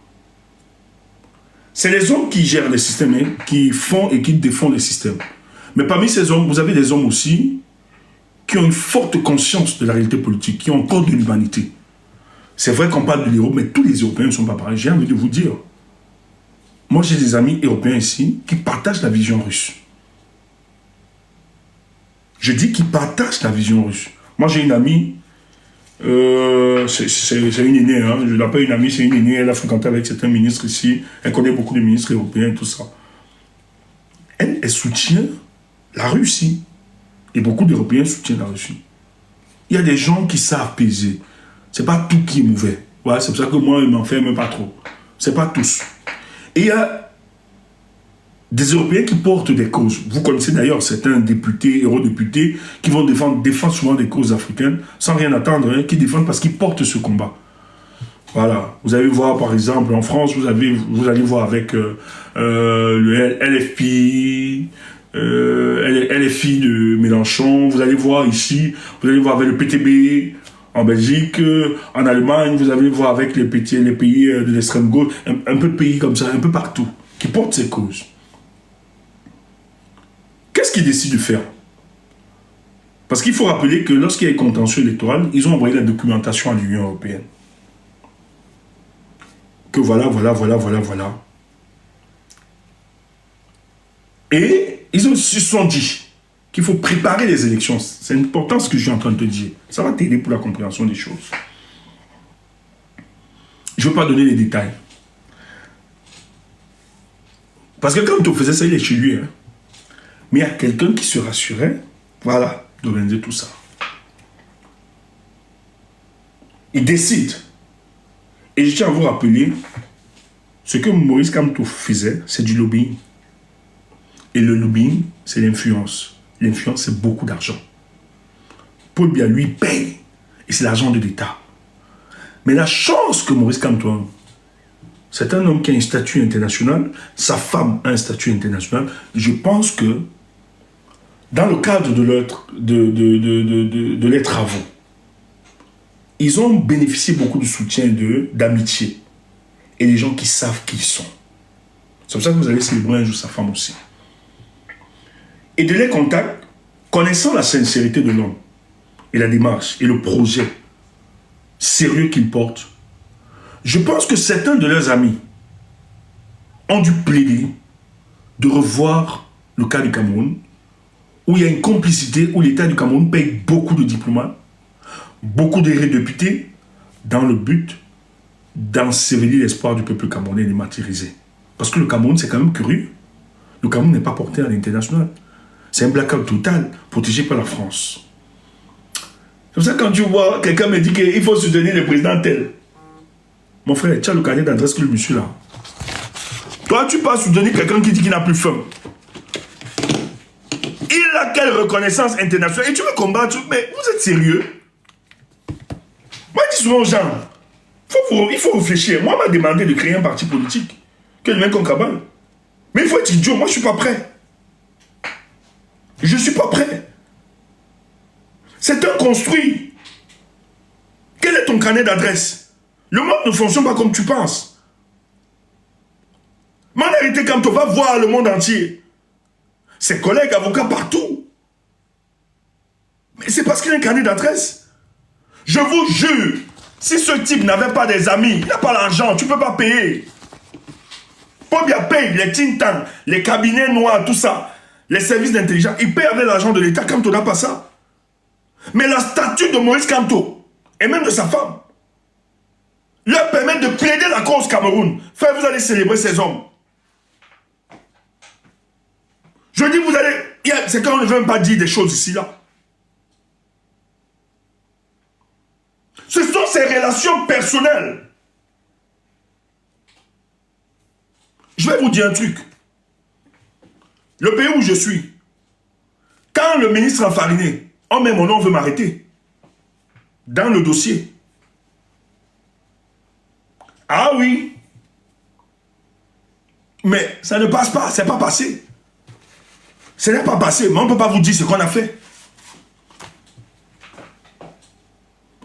c'est les hommes qui gèrent les systèmes, qui font et qui défendent les systèmes. Mais parmi ces hommes, vous avez des hommes aussi qui ont une forte conscience de la réalité politique, qui ont encore de l'humanité. C'est vrai qu'on parle de l'Europe, mais tous les Européens ne sont pas pareils. J'ai envie de vous dire, moi j'ai des amis européens ici qui partagent la vision russe. Je dis qu'ils partagent la vision russe. Moi j'ai une amie C'est une aînée, hein. Je l'appelle une amie, c'est une aînée, elle a fréquenté avec certains ministres ici, elle connaît beaucoup de ministres européens, tout ça. Elle soutient la Russie. Et beaucoup d'Européens soutiennent la Russie. Il y a des gens qui savent peser. C'est pas tout qui est mauvais. Ouais, c'est pour ça que moi, je m'enferme pas trop. C'est pas tous. Et il y a des Européens qui portent des causes. Vous connaissez d'ailleurs certains députés, eurodéputés, qui vont défendre souvent des causes africaines, sans rien attendre, hein, qui défendent parce qu'ils portent ce combat. Voilà. Vous allez voir, par exemple, en France, vous allez voir avec le LFI, LFI de Mélenchon, vous allez voir ici, vous allez voir avec le PTB en Belgique, en Allemagne, vous allez voir avec les pays de l'extrême gauche, un peu de pays comme ça, un peu partout, qui portent ces causes. Qu'est-ce qu'ils décident de faire? Parce qu'il faut rappeler que lorsqu'il y a un contentieux électoral, ils ont envoyé la documentation à l'Union européenne. Que voilà. Et ils se sont dit qu'il faut préparer les élections. C'est important ce que je suis en train de te dire. Ça va t'aider pour la compréhension des choses. Je ne veux pas donner les détails. Parce que quand on faisait ça, il est chez lui. Hein. Mais il y a quelqu'un qui se rassurait, voilà, d'organiser tout ça. Il décide. Et je tiens à vous rappeler, ce que Maurice Kamto faisait, c'est du lobbying. Et le lobbying, c'est l'influence. L'influence, c'est beaucoup d'argent. Paul Biya, lui, paye. Et c'est l'argent de l'État. Mais la chance que Maurice Kamto a, c'est un homme qui a un statut international, sa femme a un statut international. Je pense que dans le cadre de leurs travaux, ils ont bénéficié beaucoup de soutien d'amitié. Et les gens qui savent qui ils sont. C'est pour ça que vous allez célébrer un jour sa femme aussi. Et de les contacts, connaissant la sincérité de l'homme, et la démarche, et le projet sérieux qu'il porte, je pense que certains de leurs amis ont dû plaider de revoir le cas du Cameroun, où il y a une complicité, où l'État du Cameroun paye beaucoup de diplomates, beaucoup de députés, dans le but d'ensevelir l'espoir du peuple camerounais et de matérialiser. Parce que le Cameroun, c'est quand même curieux. Le Cameroun n'est pas porté à l'international. C'est un blackout total, protégé par la France. C'est pour ça que quand tu vois, quelqu'un me dit qu'il faut soutenir le président tel. Mon frère, tu as le carnet d'adresse que le monsieur là. Toi, tu peux soutenir quelqu'un qui dit qu'il n'a plus faim. Il a quelle reconnaissance internationale? Et tu veux combattre? Mais vous êtes sérieux? Moi, je dis souvent aux gens, il faut réfléchir. Moi, on m'a demandé de créer un parti politique, que le mec en cabane. Mais il faut être idiot, moi je ne suis pas prêt. Je ne suis pas prêt. C'est un construit. Quel est ton carnet d'adresse? Le monde ne fonctionne pas comme tu penses. Mais en réalité, quand on va voir le monde entier, ses collègues, avocats partout. Mais c'est parce qu'il a un carnet d'adresse. Je vous jure, si ce type n'avait pas des amis, il n'a pas l'argent, tu ne peux pas payer. Paul Biya paye les think tanks, les cabinets noirs, tout ça, les services d'intelligence, ils payent avec l'argent de l'État. Kamto n'a pas ça. Mais la statue de Maurice Kamto, et même de sa femme, leur permet de plaider la cause Cameroun. Frère, vous allez célébrer ces hommes. Je dis, vous allez... C'est quand on ne veut même pas dire des choses ici, là. Ce sont ces relations personnelles. Je vais vous dire un truc. Le pays où je suis, quand le ministre Enfariné, oh mais mon nom veut m'arrêter, dans le dossier. Ah oui. Mais ça ne passe pas, c'est pas passé. Ce n'est pas passé, mais on ne peut pas vous dire ce qu'on a fait.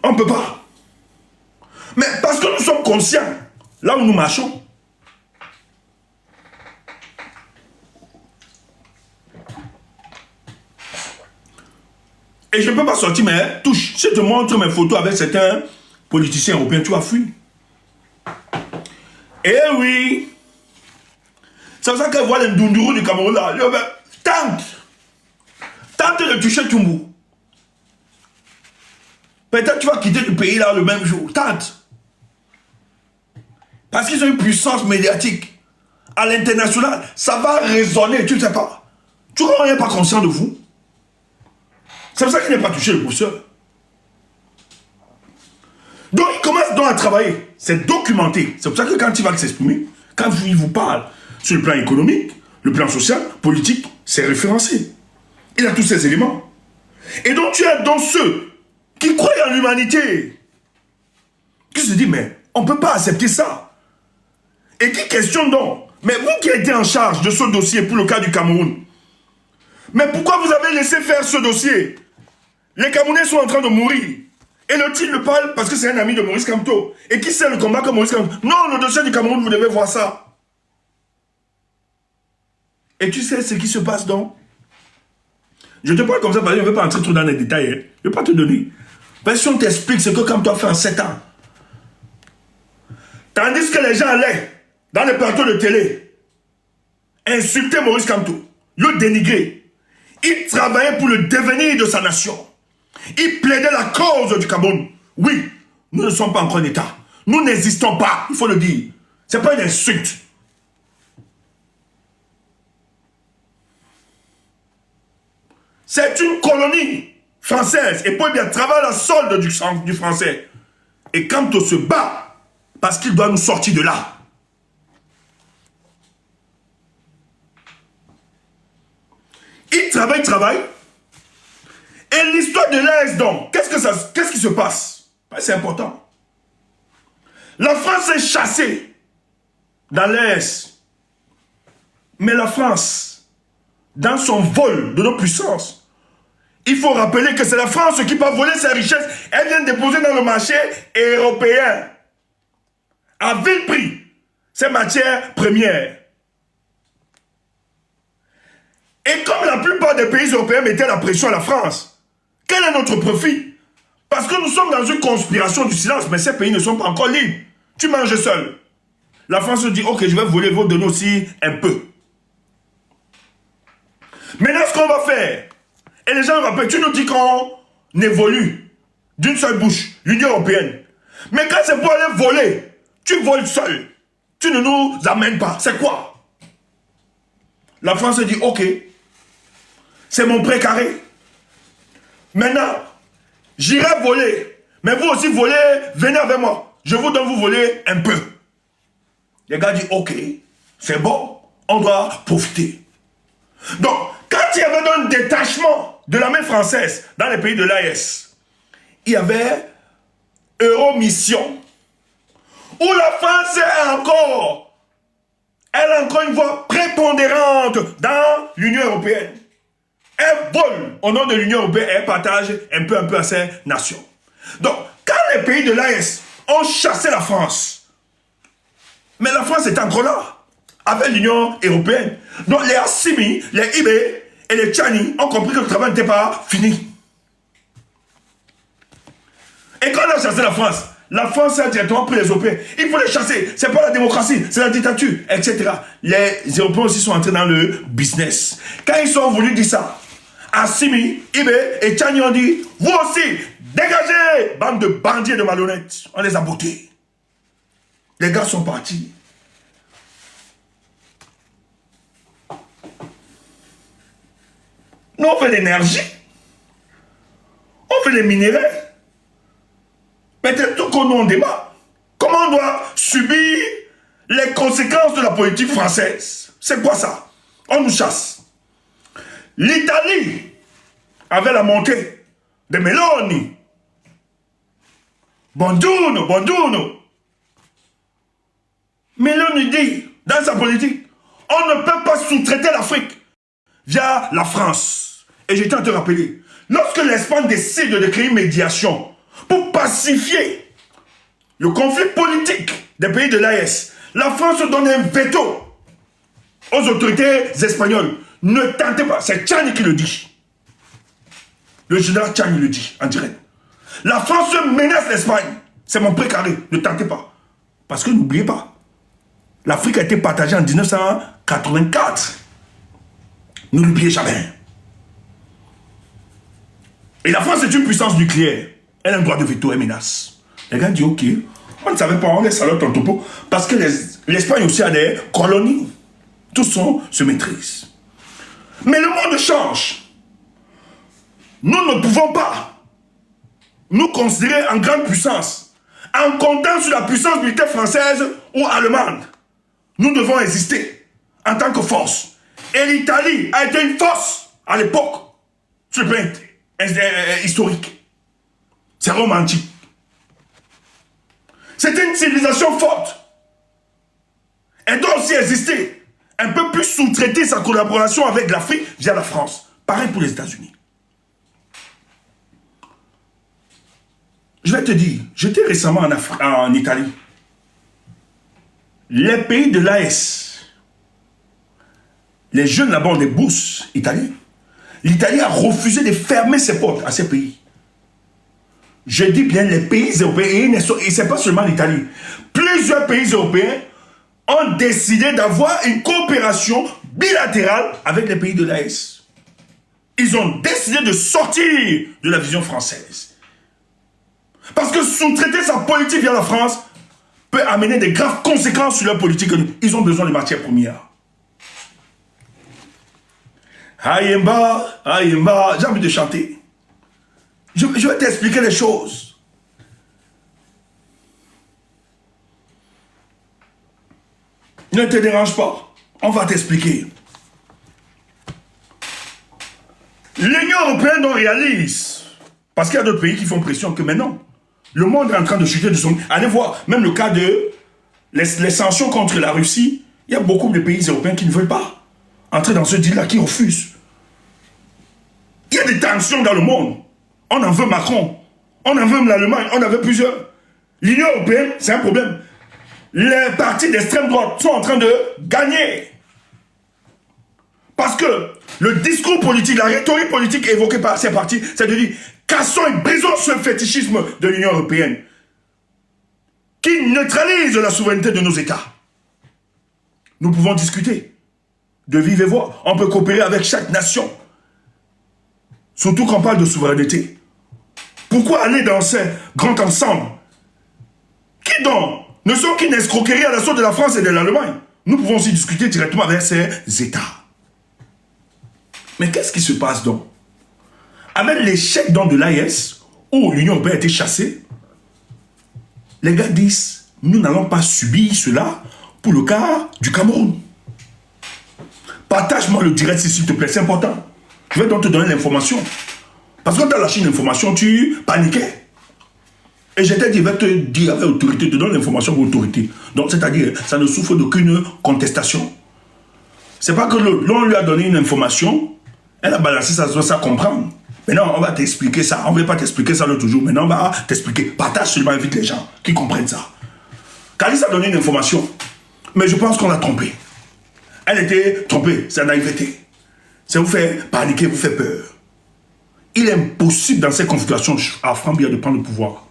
On ne peut pas. Mais parce que nous sommes conscients, là où nous marchons. Et je ne peux pas sortir, mais touche. Si je te montre mes photos avec certains politiciens européens, tu vas fuir. Eh oui. C'est pour ça qu'elle voit les Ndunduru du Cameroun là. Tente de toucher Toumou. Peut-être tu vas quitter le pays là le même jour. Tente. Parce qu'ils ont une puissance médiatique. À l'international, ça va résonner, tu ne sais pas. Tu crois qu'on n'est pas conscient de vous? C'est pour ça qu'il n'est pas touché, le professeur. Donc, il commence donc à travailler. C'est documenté. C'est pour ça que quand il va s'exprimer, quand il vous parle sur le plan économique, le plan social, politique, c'est référencé. Il a tous ces éléments. Et donc, tu as donc ceux qui croient en l'humanité, qui se disent, mais on ne peut pas accepter ça. Et qui questionnent donc, mais vous qui êtes en charge de ce dossier pour le cas du Cameroun, mais pourquoi vous avez laissé faire ce dossier? Les Camerounais sont en train de mourir. Et le titre le parle parce que c'est un ami de Maurice Kamto. Et qui sait le combat comme Maurice Kamto? Non, le dossier du Cameroun, vous devez voir ça. Et tu sais ce qui se passe donc? Je te parle comme ça parce que je ne vais pas entrer trop dans les détails. Hein. Je ne vais pas te donner. Parce que si on t'explique ce que Kamto a fait en 7 ans. Tandis que les gens allaient dans les plateaux de télé insulter Maurice Kamto, le dénigrer. Il travaillait pour le devenir de sa nation. Il plaidait la cause du Cameroun. Oui, nous ne sommes pas encore un État. Nous n'existons pas, il faut le dire. Ce n'est pas une insulte. C'est une colonie française. Et pour bien travailler la solde du français. Et quand on se bat, parce qu'il doit nous sortir de là. Il travaille. Et l'histoire de l'Est, donc, qu'est-ce qui se passe? C'est important. La France est chassée dans l'Est. Mais la France, dans son vol de nos puissances, il faut rappeler que c'est la France qui peut voler ses richesses. Elle vient déposer dans le marché européen, à vil prix, ces matières premières. Et comme la plupart des pays européens mettaient la pression à la France, quel est notre profit? Parce que nous sommes dans une conspiration du silence, mais ces pays ne sont pas encore libres. Tu manges seul. La France se dit, ok, je vais voler vos données aussi un peu. Maintenant, ce qu'on va faire, et les gens rappellent, tu nous dis qu'on évolue d'une seule bouche, l'Union européenne. Mais quand c'est pour aller voler, tu voles seul. Tu ne nous amènes pas. C'est quoi? La France se dit, ok, c'est mon précaré. Maintenant, j'irai voler. Mais vous aussi volez, venez avec moi. Je vous donne vous voler un peu. Les gars disent, ok, c'est bon, on doit profiter. Donc, quand il y avait un détachement de l'armée française dans les pays de l'AES, il y avait Euromission, où la France elle a encore une voix prépondérante dans l'Union européenne. Elle vole au nom de l'Union européenne et elle partage un peu à ces nations. Donc, quand les pays de l'AES ont chassé la France, mais la France est encore là, avec l'Union européenne. Donc, les Assimi, les Ibe et les Tchani ont compris que le travail n'était pas fini. Et quand on a chassé la France a directement pris les Européens. Il faut les chasser. C'est pas la démocratie, c'est la dictature, etc. Les Européens aussi sont entrés dans le business. Quand ils sont venus dire ça, Assimi, Ibe et Tchani ont dit, vous aussi, dégagez, bande de bandits et de malhonnêtes. On les a bottés. Les gars sont partis. Nous, on fait l'énergie. On fait les minéraux. Peut-être tout qu'on nous débat. Comment on doit subir les conséquences de la politique française? C'est quoi ça? On nous chasse. L'Italie avait la montée de Meloni. Buongiorno. Meloni dit, dans sa politique, on ne peut pas sous-traiter l'Afrique via la France. Et je tiens à te rappeler, lorsque l'Espagne décide de créer une médiation pour pacifier le conflit politique des pays de l'AES, la France donne un veto aux autorités espagnoles. Ne tentez pas, c'est Tchani qui le dit. Le général Tchani le dit en direct. La France menace l'Espagne. C'est mon précaré, ne tentez pas. Parce que n'oubliez pas, l'Afrique a été partagée en 1984. Ne l'oubliez jamais. Et la France est une puissance nucléaire. Elle a un droit de veto, elle menace. Les gars disent, ok, on ne savait pas, on laisse alors ton topo. Parce que l'Espagne aussi a des colonies. Tous se maîtrisent. Mais le monde change. Nous ne pouvons pas nous considérer en grande puissance, en comptant sur la puissance militaire française ou allemande. Nous devons exister en tant que force. Et l'Italie a été une force à l'époque, sur le plan historique. C'est romantique. C'était une civilisation forte. Elle doit aussi exister. Un peu plus sous-traiter sa collaboration avec l'Afrique via la France. Pareil pour les États-Unis. Je vais te dire, j'étais récemment en Italie. Les pays de l'AS, les jeunes là-bas ont des bourses italiennes. L'Italie a refusé de fermer ses portes à ces pays. Je dis bien les pays européens, et ce n'est pas seulement l'Italie. Plusieurs pays européens ont décidé d'avoir une coopération bilatérale avec les pays de l'AS. Ils ont décidé de sortir de la vision française. Parce que sous-traiter sa politique via la France peut amener des graves conséquences sur leur politique. Ils ont besoin de matières premières. Ayemba, Ayemba, j'ai envie de chanter. Je vais t'expliquer les choses. Ne te dérange pas. On va t'expliquer. L'Union européenne en réalise. Parce qu'il y a d'autres pays qui font pression que maintenant. Le monde est en train de chuter de son... Allez voir, même le cas de les sanctions contre la Russie, il y a beaucoup de pays européens qui ne veulent pas entrer dans ce deal-là, qui refusent. Il y a des tensions dans le monde. On en veut Macron. On en veut l'Allemagne. On en veut plusieurs. L'Union européenne, c'est un problème. Les partis d'extrême droite sont en train de gagner. Parce que le discours politique, la rhétorique politique évoquée par ces partis, c'est de dire, cassons et brisons ce fétichisme de l'Union européenne qui neutralise la souveraineté de nos États. Nous pouvons discuter de vive voix. On peut coopérer avec chaque nation. Surtout quand on parle de souveraineté. Pourquoi aller dans ces grands ensembles qui donc ne sont qu'une escroquerie à la sorte de la France et de l'Allemagne? Nous pouvons aussi discuter directement avec ces États. Mais qu'est-ce qui se passe donc? Avec l'échec de l'AES, où l'Union européenne a été chassée, les gars disent, nous n'allons pas subir cela pour le cas du Cameroun. Partage-moi le direct s'il te plaît, c'est important. Je vais donc te donner l'information. Parce que quand tu as lâché une information, tu paniquais. Et je t'ai dit, je vais te dire avec autorité, te donne l'information avec autorité. Donc, c'est-à-dire, ça ne souffre d'aucune contestation. C'est pas que l'on lui a donné une information, elle a balancé ça, ça comprendre. Maintenant, on va t'expliquer ça. On ne va pas t'expliquer ça l'autre jour. Maintenant, on va t'expliquer. Partage seulement, invite les gens qui comprennent ça. Calice a donné une information, mais je pense qu'on l'a trompée. Elle était trompée, c'est la naïveté. Ça vous fait paniquer, vous fait peur. Il est impossible dans ces configurations à Franc-Biya de prendre le pouvoir.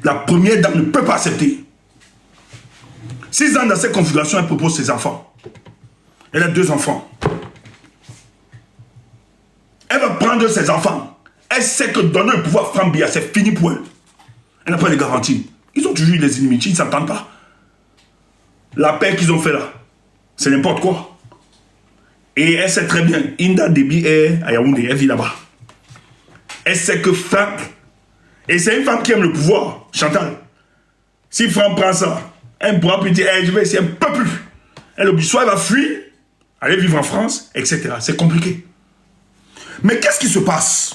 La première dame ne peut pas accepter. 6 ans dans cette configuration, elle propose ses enfants. Elle a 2 enfants. Elle va prendre ses enfants. Elle sait que donner le pouvoir à Franc-Biya, c'est fini pour elle. Elle n'a pas les garanties. Ils ont toujours eu les inimitiés, ils ne s'entendent pas. La paix qu'ils ont fait là, c'est n'importe quoi. Et elle sait très bien, Inda Déby est à Yaoundé, elle vit là-bas. Elle sait que Franck, et c'est une femme qui aime le pouvoir, Chantal. Si Franck prend ça, elle ne pourra plus dire, hey, je vais essayer un peu plus. Elle oublie, soit elle va fuir, aller vivre en France, etc. C'est compliqué. Mais qu'est-ce qui se passe?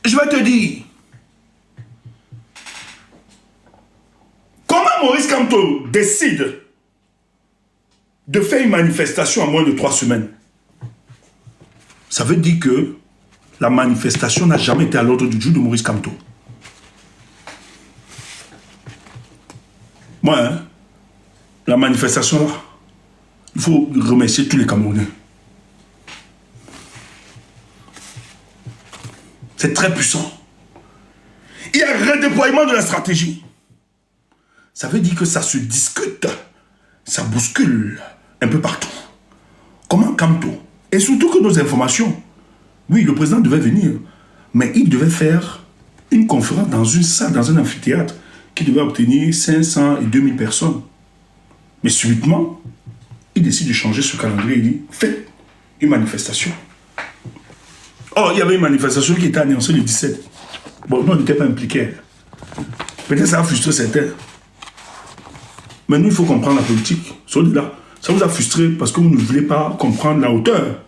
Je vais te dire. Comment Maurice Kamto décide de faire une manifestation en moins de 3 semaines? Ça veut dire que la manifestation n'a jamais été à l'ordre du jour de Maurice Kamto. Moi, hein, la manifestation là, il faut remercier tous les Camerounais. C'est très puissant. Il y a un redéploiement de la stratégie. Ça veut dire que ça se discute, ça bouscule un peu partout. Comment Kamto? Et surtout que nos informations Oui, le président devait venir, mais il devait faire une conférence dans une salle, dans un amphithéâtre, qui devait obtenir 500 et 2000 personnes. Mais subitement, il décide de changer ce calendrier. Il dit, faites une manifestation. Or, il y avait une manifestation qui était annoncée le 17. Bon, nous, on n'était pas impliqués. Peut-être ça a frustré certains. Mais nous, il faut comprendre la politique. Là, ça vous a frustré parce que vous ne voulez pas comprendre la hauteur.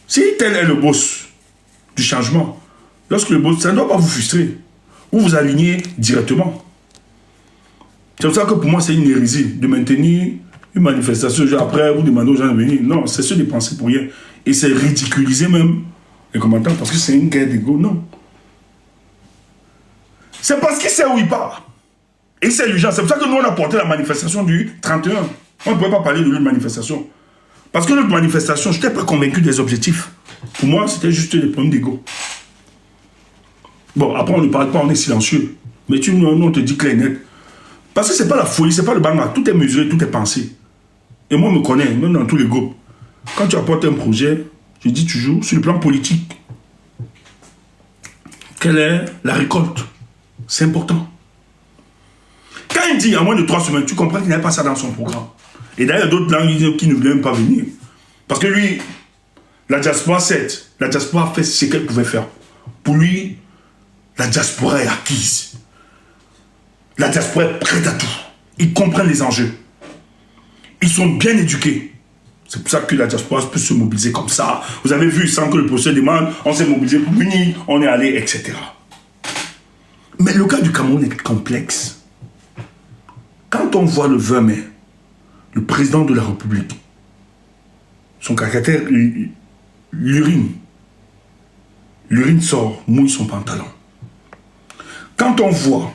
Si tel est le boss du changement, lorsque le boss, ça ne doit pas vous frustrer. Vous vous alignez directement. C'est pour ça que pour moi, c'est une hérésie de maintenir une manifestation. Après, vous demandez aux gens de venir. Non, c'est se dépenser pour rien. Et c'est ridiculiser même les combattants parce que c'est une guerre d'ego. Non. C'est parce qu'il sait où il part. Et c'est l'urgence. C'est pour ça que nous, on a porté la manifestation du 31. On ne pouvait pas parler de l'autre manifestation. Parce que notre manifestation, je n'étais pas convaincu des objectifs. Pour moi, c'était juste des problèmes d'ego. Bon, après, on ne parle pas, on est silencieux. Mais nous, on te dit clair et net. Parce que ce n'est pas la folie, ce n'est pas le banga. Tout est mesuré, tout est pensé. Et moi, je me connais, même dans tous les groupes. Quand tu apportes un projet, je dis toujours, sur le plan politique, quelle est la récolte? C'est important. Quand il dit en moins de 3 semaines, tu comprends qu'il n'avait pas ça dans son programme. Et d'ailleurs, il y a d'autres langues qui ne voulaient même pas venir. Parce que lui, la diaspora, certes, la diaspora a fait ce qu'elle pouvait faire. Pour lui, la diaspora est acquise. La diaspora est prête à tout. Ils comprennent les enjeux. Ils sont bien éduqués. C'est pour ça que la diaspora peut se mobiliser comme ça. Vous avez vu, sans que le procès demande, on s'est mobilisé pour l'unir, on est allé, etc. Mais le cas du Cameroun est complexe. Quand on voit le 20 mai, le président de la République, son caractère, l'urine sort, mouille son pantalon. Quand on voit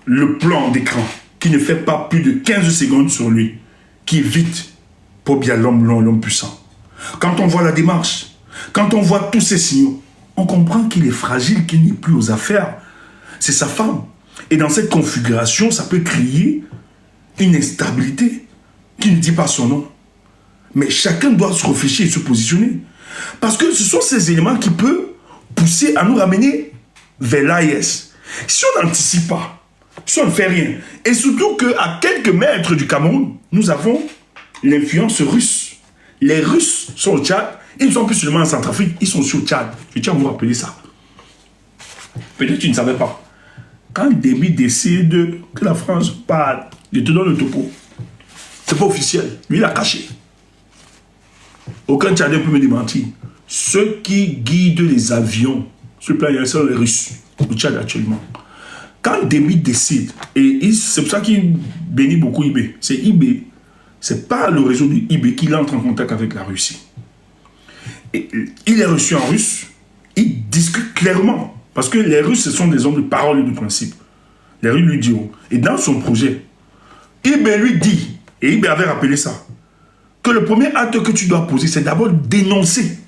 le plan d'écran qui ne fait pas plus de 15 secondes sur lui, qui est vite pour bien l'homme puissant. Quand on voit la démarche, quand on voit tous ces signaux, on comprend qu'il est fragile, qu'il n'est plus aux affaires. C'est sa femme. Et dans cette configuration, ça peut créer une instabilité qui ne dit pas son nom. Mais chacun doit se réfléchir et se positionner. Parce que ce sont ces éléments qui peuvent pousser à nous ramener vers l'AES. Si on n'anticipe pas, si on ne fait rien, et surtout qu'à quelques mètres du Cameroun, nous avons l'influence russe. Les Russes sont au Tchad, ils ne sont plus seulement en Centrafrique, ils sont sur le Tchad. Je tiens à vous rappeler ça. Peut-être que tu ne savais pas. Quand Déby décide que la France parle, je te donne le topo. C'est pas officiel. Lui, il a caché. Aucun Tchadien peut me démentir. Ceux qui guident les avions sur le plan aérien sont les Russes, au Tchad actuellement. Quand Déby décide, et c'est pour ça qu'il bénit beaucoup IB, c'est IB, c'est pas le réseau de IB qu'il entre en contact avec la Russie. Et il est reçu en russe, il discute clairement. Parce que les Russes, ce sont des hommes de parole et de principe. Les Russes lui diront. Et dans son projet, IB lui dit, et IB avait rappelé ça, que le premier acte que tu dois poser, c'est d'abord dénoncer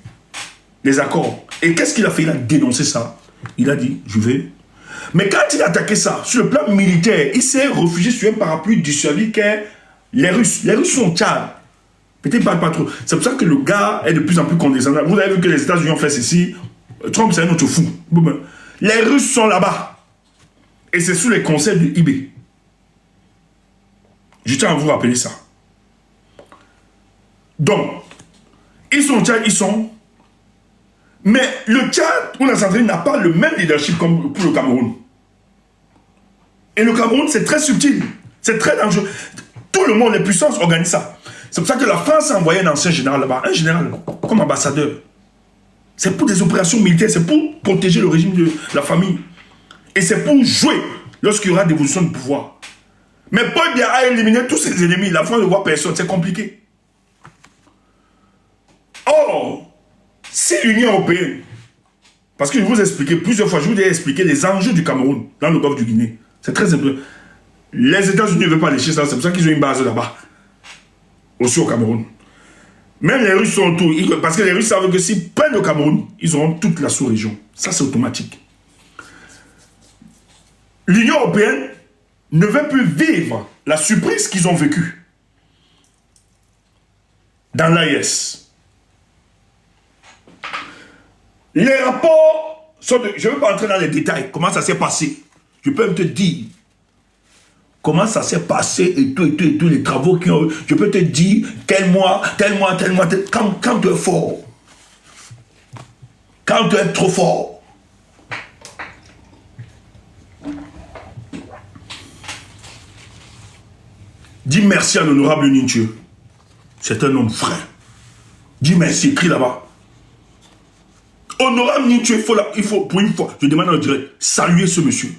les accords. Et qu'est-ce qu'il a fait? Il a dénoncé ça. Il a dit, je vais. Mais quand il a attaqué ça, sur le plan militaire, il s'est réfugié sur un parapluie dissuasif qu'est les Russes. Les Russes sont Tchad. Peut-être pas trop. C'est pour ça que le gars est de plus en plus condescendant. Vous avez vu que les États-Unis ont fait ceci. Trump, c'est un autre fou. Les Russes sont là-bas. Et c'est sous les conseils de IB. Je tiens à vous rappeler ça. Donc, ils sont Tchad, ils sont. Mais le Tchad ou la Centrafrique n'a pas le même leadership comme pour le Cameroun. Et le Cameroun, c'est très subtil. C'est très dangereux. Tout le monde, les puissances organisent ça. C'est pour ça que la France a envoyé un ancien général là-bas, un général comme ambassadeur. C'est pour des opérations militaires, c'est pour protéger le régime de la famille. Et c'est pour jouer lorsqu'il y aura dévolution de pouvoir. Mais Paul Biya a éliminé tous ses ennemis. La France ne voit personne, c'est compliqué. Or, si l'Union européenne, parce que je vous ai expliqué plusieurs fois, je vous ai expliqué les enjeux du Cameroun dans le golfe du Guinée. C'est très simple. Les États-Unis ne veulent pas lécher ça, c'est pour ça qu'ils ont une base là-bas. Aussi au Cameroun. Même les Russes sont autour. Parce que les Russes savent que s'ils prennent le Cameroun, ils auront toute la sous-région. Ça, c'est automatique. L'Union européenne ne veut plus vivre la surprise qu'ils ont vécue dans l'AES. Les rapports sont de... Je ne veux pas entrer dans les détails. Comment ça s'est passé? Je peux même te dire comment ça s'est passé et tous les travaux qui ont... Je peux te dire tel mois. Quand tu es fort. Quand tu es trop fort. Dis merci à l'honorable Ninthieu. C'est un homme vrai. Dis merci, écris là-bas. Honorable Ninthieu, il faut, pour une fois, je demande en direct, saluer ce monsieur.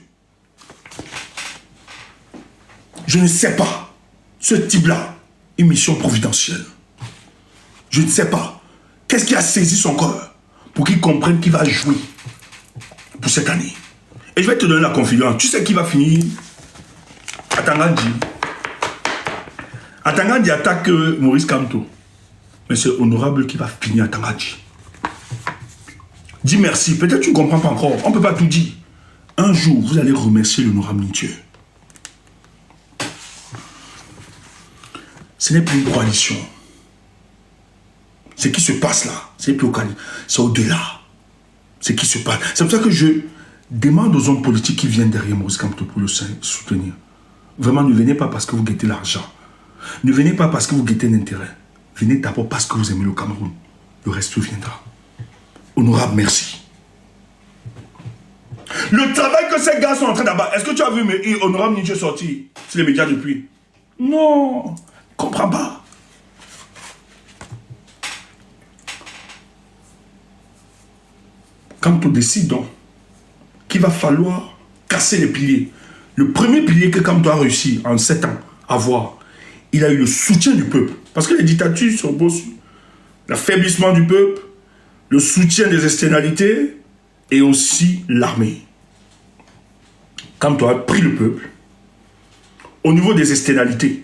Je ne sais pas, ce type-là, une mission providentielle. Je ne sais pas. Qu'est-ce qui a saisi son cœur pour qu'il comprenne qu'il va jouer pour cette année. Et je vais te donner la confidence. Tu sais qui va finir? Atangandi. Atangandi attaque Maurice Kamto. Mais c'est honorable qui va finir Atangandi. Dis merci. Peut-être tu ne comprends pas encore. On ne peut pas tout dire. Un jour, vous allez remercier l'honorable Ninthieu. Ce n'est plus une coalition. Ce qui se passe là, c'est plus c'est au-delà. Ce qui se passe. C'est pour ça que je demande aux hommes politiques qui viennent derrière Maurice Kamto pour le soutenir. Vraiment, ne venez pas parce que vous guettez l'argent. Ne venez pas parce que vous guettez l'intérêt. Venez d'abord parce que vous aimez le Cameroun. Le reste viendra. Honorable, merci. Le travail que ces gars sont en train d'abattre. Est-ce que tu as vu Honorable Ninthieu sortir sur les médias depuis? Non. Comprends pas. Quand on décide donc qu'il va falloir casser les piliers. Le premier pilier que Kamto a réussi en 7 ans à avoir, il a eu le soutien du peuple. Parce que les dictatures sont beaux. L'affaiblissement du peuple, le soutien des externalités et aussi l'armée. Kamto a pris le peuple au niveau des externalités.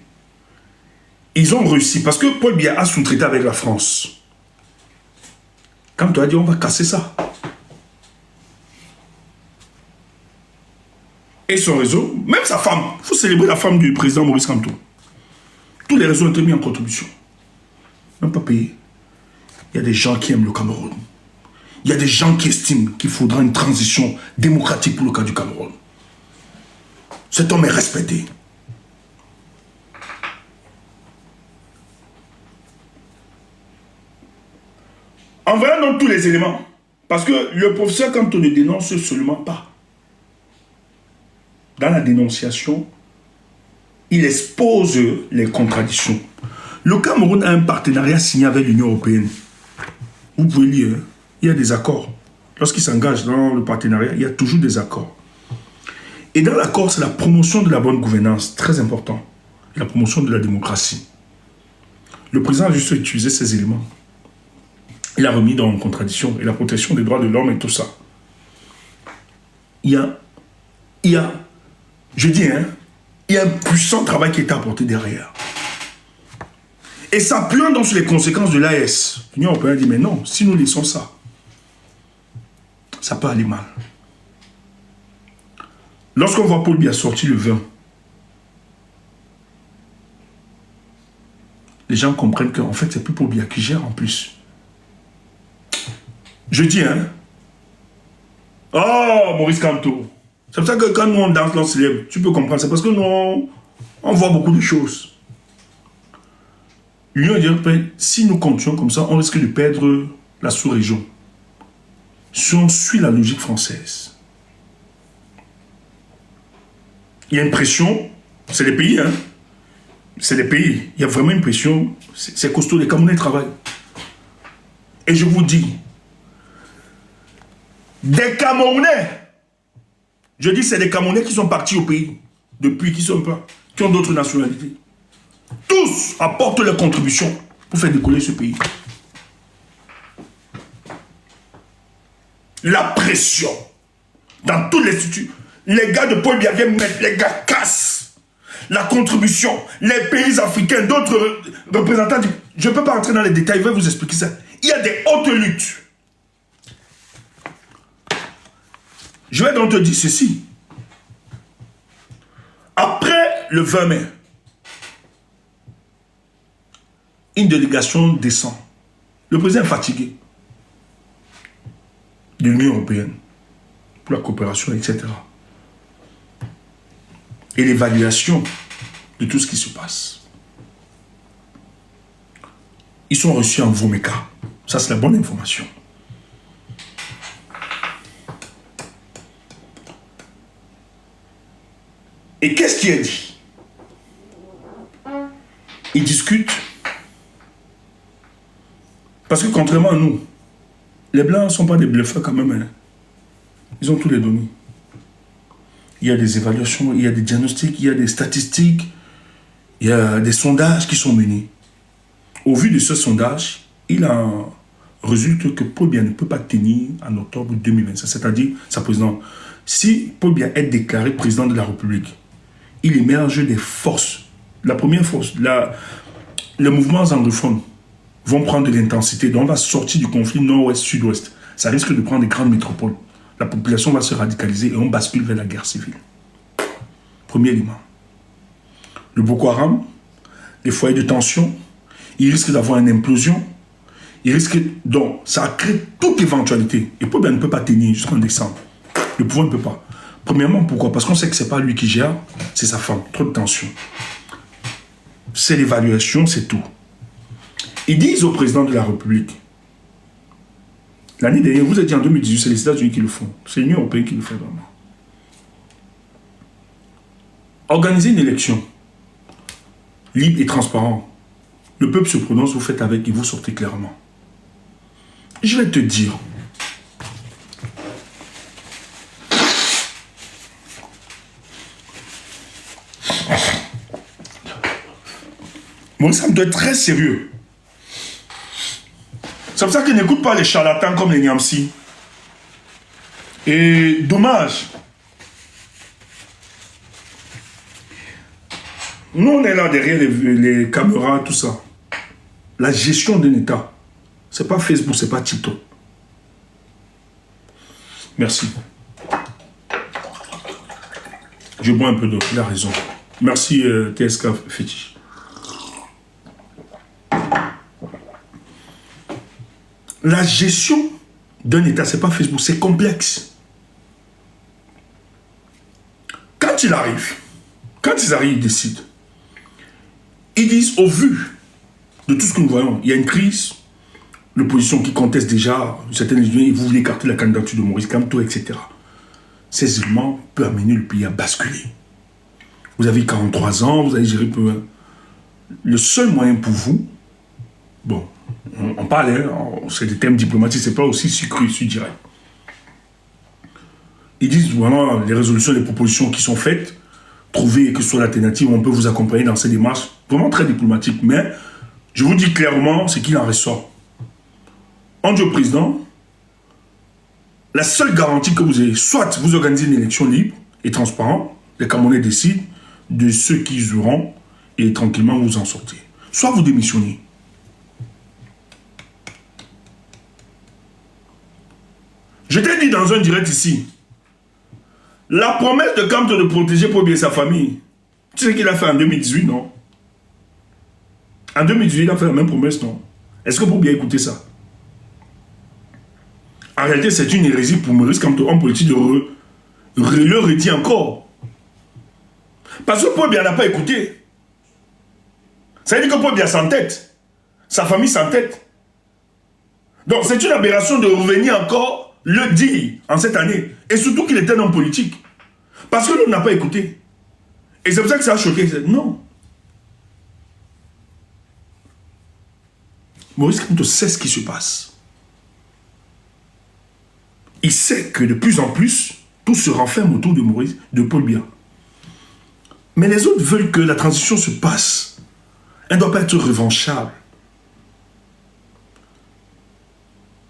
Ils ont réussi parce que Paul Biya a sous-traité avec la France. Kamto a dit on va casser ça. Et son réseau, même sa femme, il faut célébrer la femme du président Maurice Kamto. Tous les réseaux ont été mis en contribution. Même pas payé. Il y a des gens qui aiment le Cameroun. Il y a des gens qui estiment qu'il faudra une transition démocratique pour le cas du Cameroun. Cet homme est respecté. En voyant donc tous les éléments, parce que le professeur Kamto ne dénonce seulement pas. Dans la dénonciation, il expose les contradictions. Le Cameroun a un partenariat signé avec l'Union européenne. Vous pouvez lire, il y a des accords. Lorsqu'il s'engage dans le partenariat, il y a toujours des accords. Et dans l'accord, c'est la promotion de la bonne gouvernance, très important. La promotion de la démocratie. Le président a juste utilisé ces éléments. Il a remis dans une contradiction et la protection des droits de l'homme et tout ça. Il y a je dis, il y a un puissant travail qui est apporté derrière. Et ça plante donc sur les conséquences de l'AS. L'Union européenne dit, mais non, si nous laissons ça, ça peut aller mal. Lorsqu'on voit Paul Biya sortir le 20, les gens comprennent qu'en fait, c'est plus Paul Biya qui gère en plus. Je dis, oh, Maurice Kamto. C'est pour ça que quand nous on danse, l'on célèbre, tu peux comprendre. C'est parce que nous, on voit beaucoup de choses. L'Union européenne, si nous continuons comme ça, on risque de perdre la sous-région. Si on suit la logique française. Il y a une pression, c'est les pays, c'est les pays. Il y a vraiment une pression, c'est costaud, les Camerounais travaillent. Et je vous dis, des Camerounais, je dis c'est des Camerounais qui sont partis au pays, depuis qui sont pas, qui ont d'autres nationalités. Tous apportent leur contribution pour faire décoller ce pays. La pression, dans tous les instituts, les gars de Paul Biya viennent mettre, les gars cassent. La contribution, les pays africains, d'autres représentants, je ne peux pas entrer dans les détails, je vais vous expliquer ça. Il y a des hautes luttes. Je vais donc te dire ceci. Après le 20 mai, une délégation descend. Le président est fatigué. de l'Union européenne pour la coopération, etc. Et l'évaluation de tout ce qui se passe. Ils sont reçus en Vomeka. Ça, c'est la bonne information. Et qu'est-ce qui est dit? Ils discutent. Parce que contrairement à nous, les Blancs ne sont pas des bluffeurs quand même. Hein. Ils ont tous les données. Il y a des évaluations, il y a des diagnostics, il y a des statistiques, il y a des sondages qui sont menés. Au vu de ce sondage, il en résulte que Paul Biya ne peut pas tenir en octobre 2025, c'est-à-dire sa présidence. Si Paul Biya est déclaré président de la République, il émerge des forces. La première force, les mouvements anglophones vont prendre de l'intensité, donc on va sortir du conflit nord-ouest-sud-ouest. Ça risque de prendre des grandes métropoles. La population va se radicaliser et on bascule vers la guerre civile. Premier élément. Le Boko Haram, les foyers de tension, il risque d'avoir une implosion. Il risque... Donc, ça crée toute éventualité. Et Paul Biya ne peut pas tenir jusqu'en décembre. Le pouvoir ne peut pas. Premièrement, pourquoi? Parce qu'on sait que ce n'est pas lui qui gère, c'est sa femme. Trop de tension. C'est l'évaluation, c'est tout. Ils disent au président de la République, l'année dernière, vous avez dit en 2018, c'est les États-Unis qui le font. C'est l'Union européenne qui le fait vraiment. Organiser une élection libre et transparente. Le peuple se prononce, vous faites avec et vous sortez clairement. Je vais te dire. Moi, ça me doit être très sérieux. C'est pour ça qu'ils n'écoutent pas les charlatans comme les Niamsi. Et dommage. Nous, on est là derrière les caméras, tout ça. La gestion d'un État, c'est pas Facebook, c'est pas TikTok. Merci. Je bois un peu d'eau, il a raison. Merci TSK Fétiche. La gestion d'un État, c'est pas Facebook, c'est complexe. Quand ils arrivent, ils décident. Ils disent, au vu de tout ce que nous voyons, il y a une crise, l'opposition qui conteste déjà, certaines unions, ils voulaient écarter la candidature de Maurice Kamto, etc. Ces éléments peuvent amener le pays à basculer. Vous avez 43 ans, vous avez géré peu. Le seul moyen pour vous, bon, on parle, hein, c'est des thèmes diplomatiques, c'est pas aussi sucré, je dirais. Ils disent, voilà, les résolutions, les propositions qui sont faites, trouver que ce soit l'alternative, on peut vous accompagner dans ces démarches, vraiment très diplomatiques, mais je vous dis clairement ce qu'il en ressort. On dit au président, la seule garantie que vous avez, soit vous organisez une élection libre et transparente, les Camerounais décident de ceux qui joueront et tranquillement vous en sortez. Soit vous démissionnez. Je t'ai dit dans un direct ici, la promesse de Kamto de protéger Paul Biya et sa famille, tu sais qu'il a fait en 2018, non? En 2018, il a fait la même promesse, non? Est-ce que Paul Biya a écouté ça? En réalité, c'est une hérésie pour Maurice Kamto, homme politique de le redit encore. Parce que Paul Biya n'a pas écouté. Ça veut dire que Paul Biya s'entête. Sa famille s'entête. Donc c'est une aberration de revenir encore le dire en cette année. Et surtout qu'il était un homme politique. Parce que l'on n'a pas écouté. Et c'est pour ça que ça a choqué. Non. Maurice Kamto sait ce qui se passe. Il sait que de plus en plus, tout se renferme autour de Paul Biya. Mais les autres veulent que la transition se passe. Elle ne doit pas être revanchable.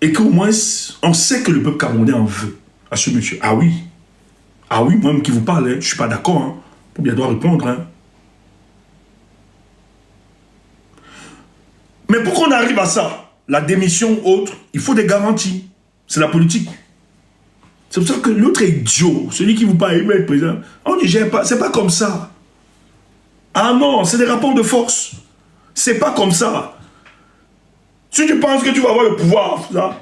Et qu'au moins, on sait que le peuple camerounais en veut à ce monsieur. Ah oui. Ah oui, moi-même qui vous parle, hein, je ne suis pas d'accord. Hein. Paul Biya doit répondre. Hein. Mais pour qu'on arrive à ça, la démission ou autre, il faut des garanties. C'est la politique. C'est pour ça que l'autre est idiot. Celui qui vous parle, il va être président. On ne gère pas. C'est pas comme ça. Ah non, c'est des rapports de force. C'est pas comme ça. Si tu penses que tu vas avoir le pouvoir, là,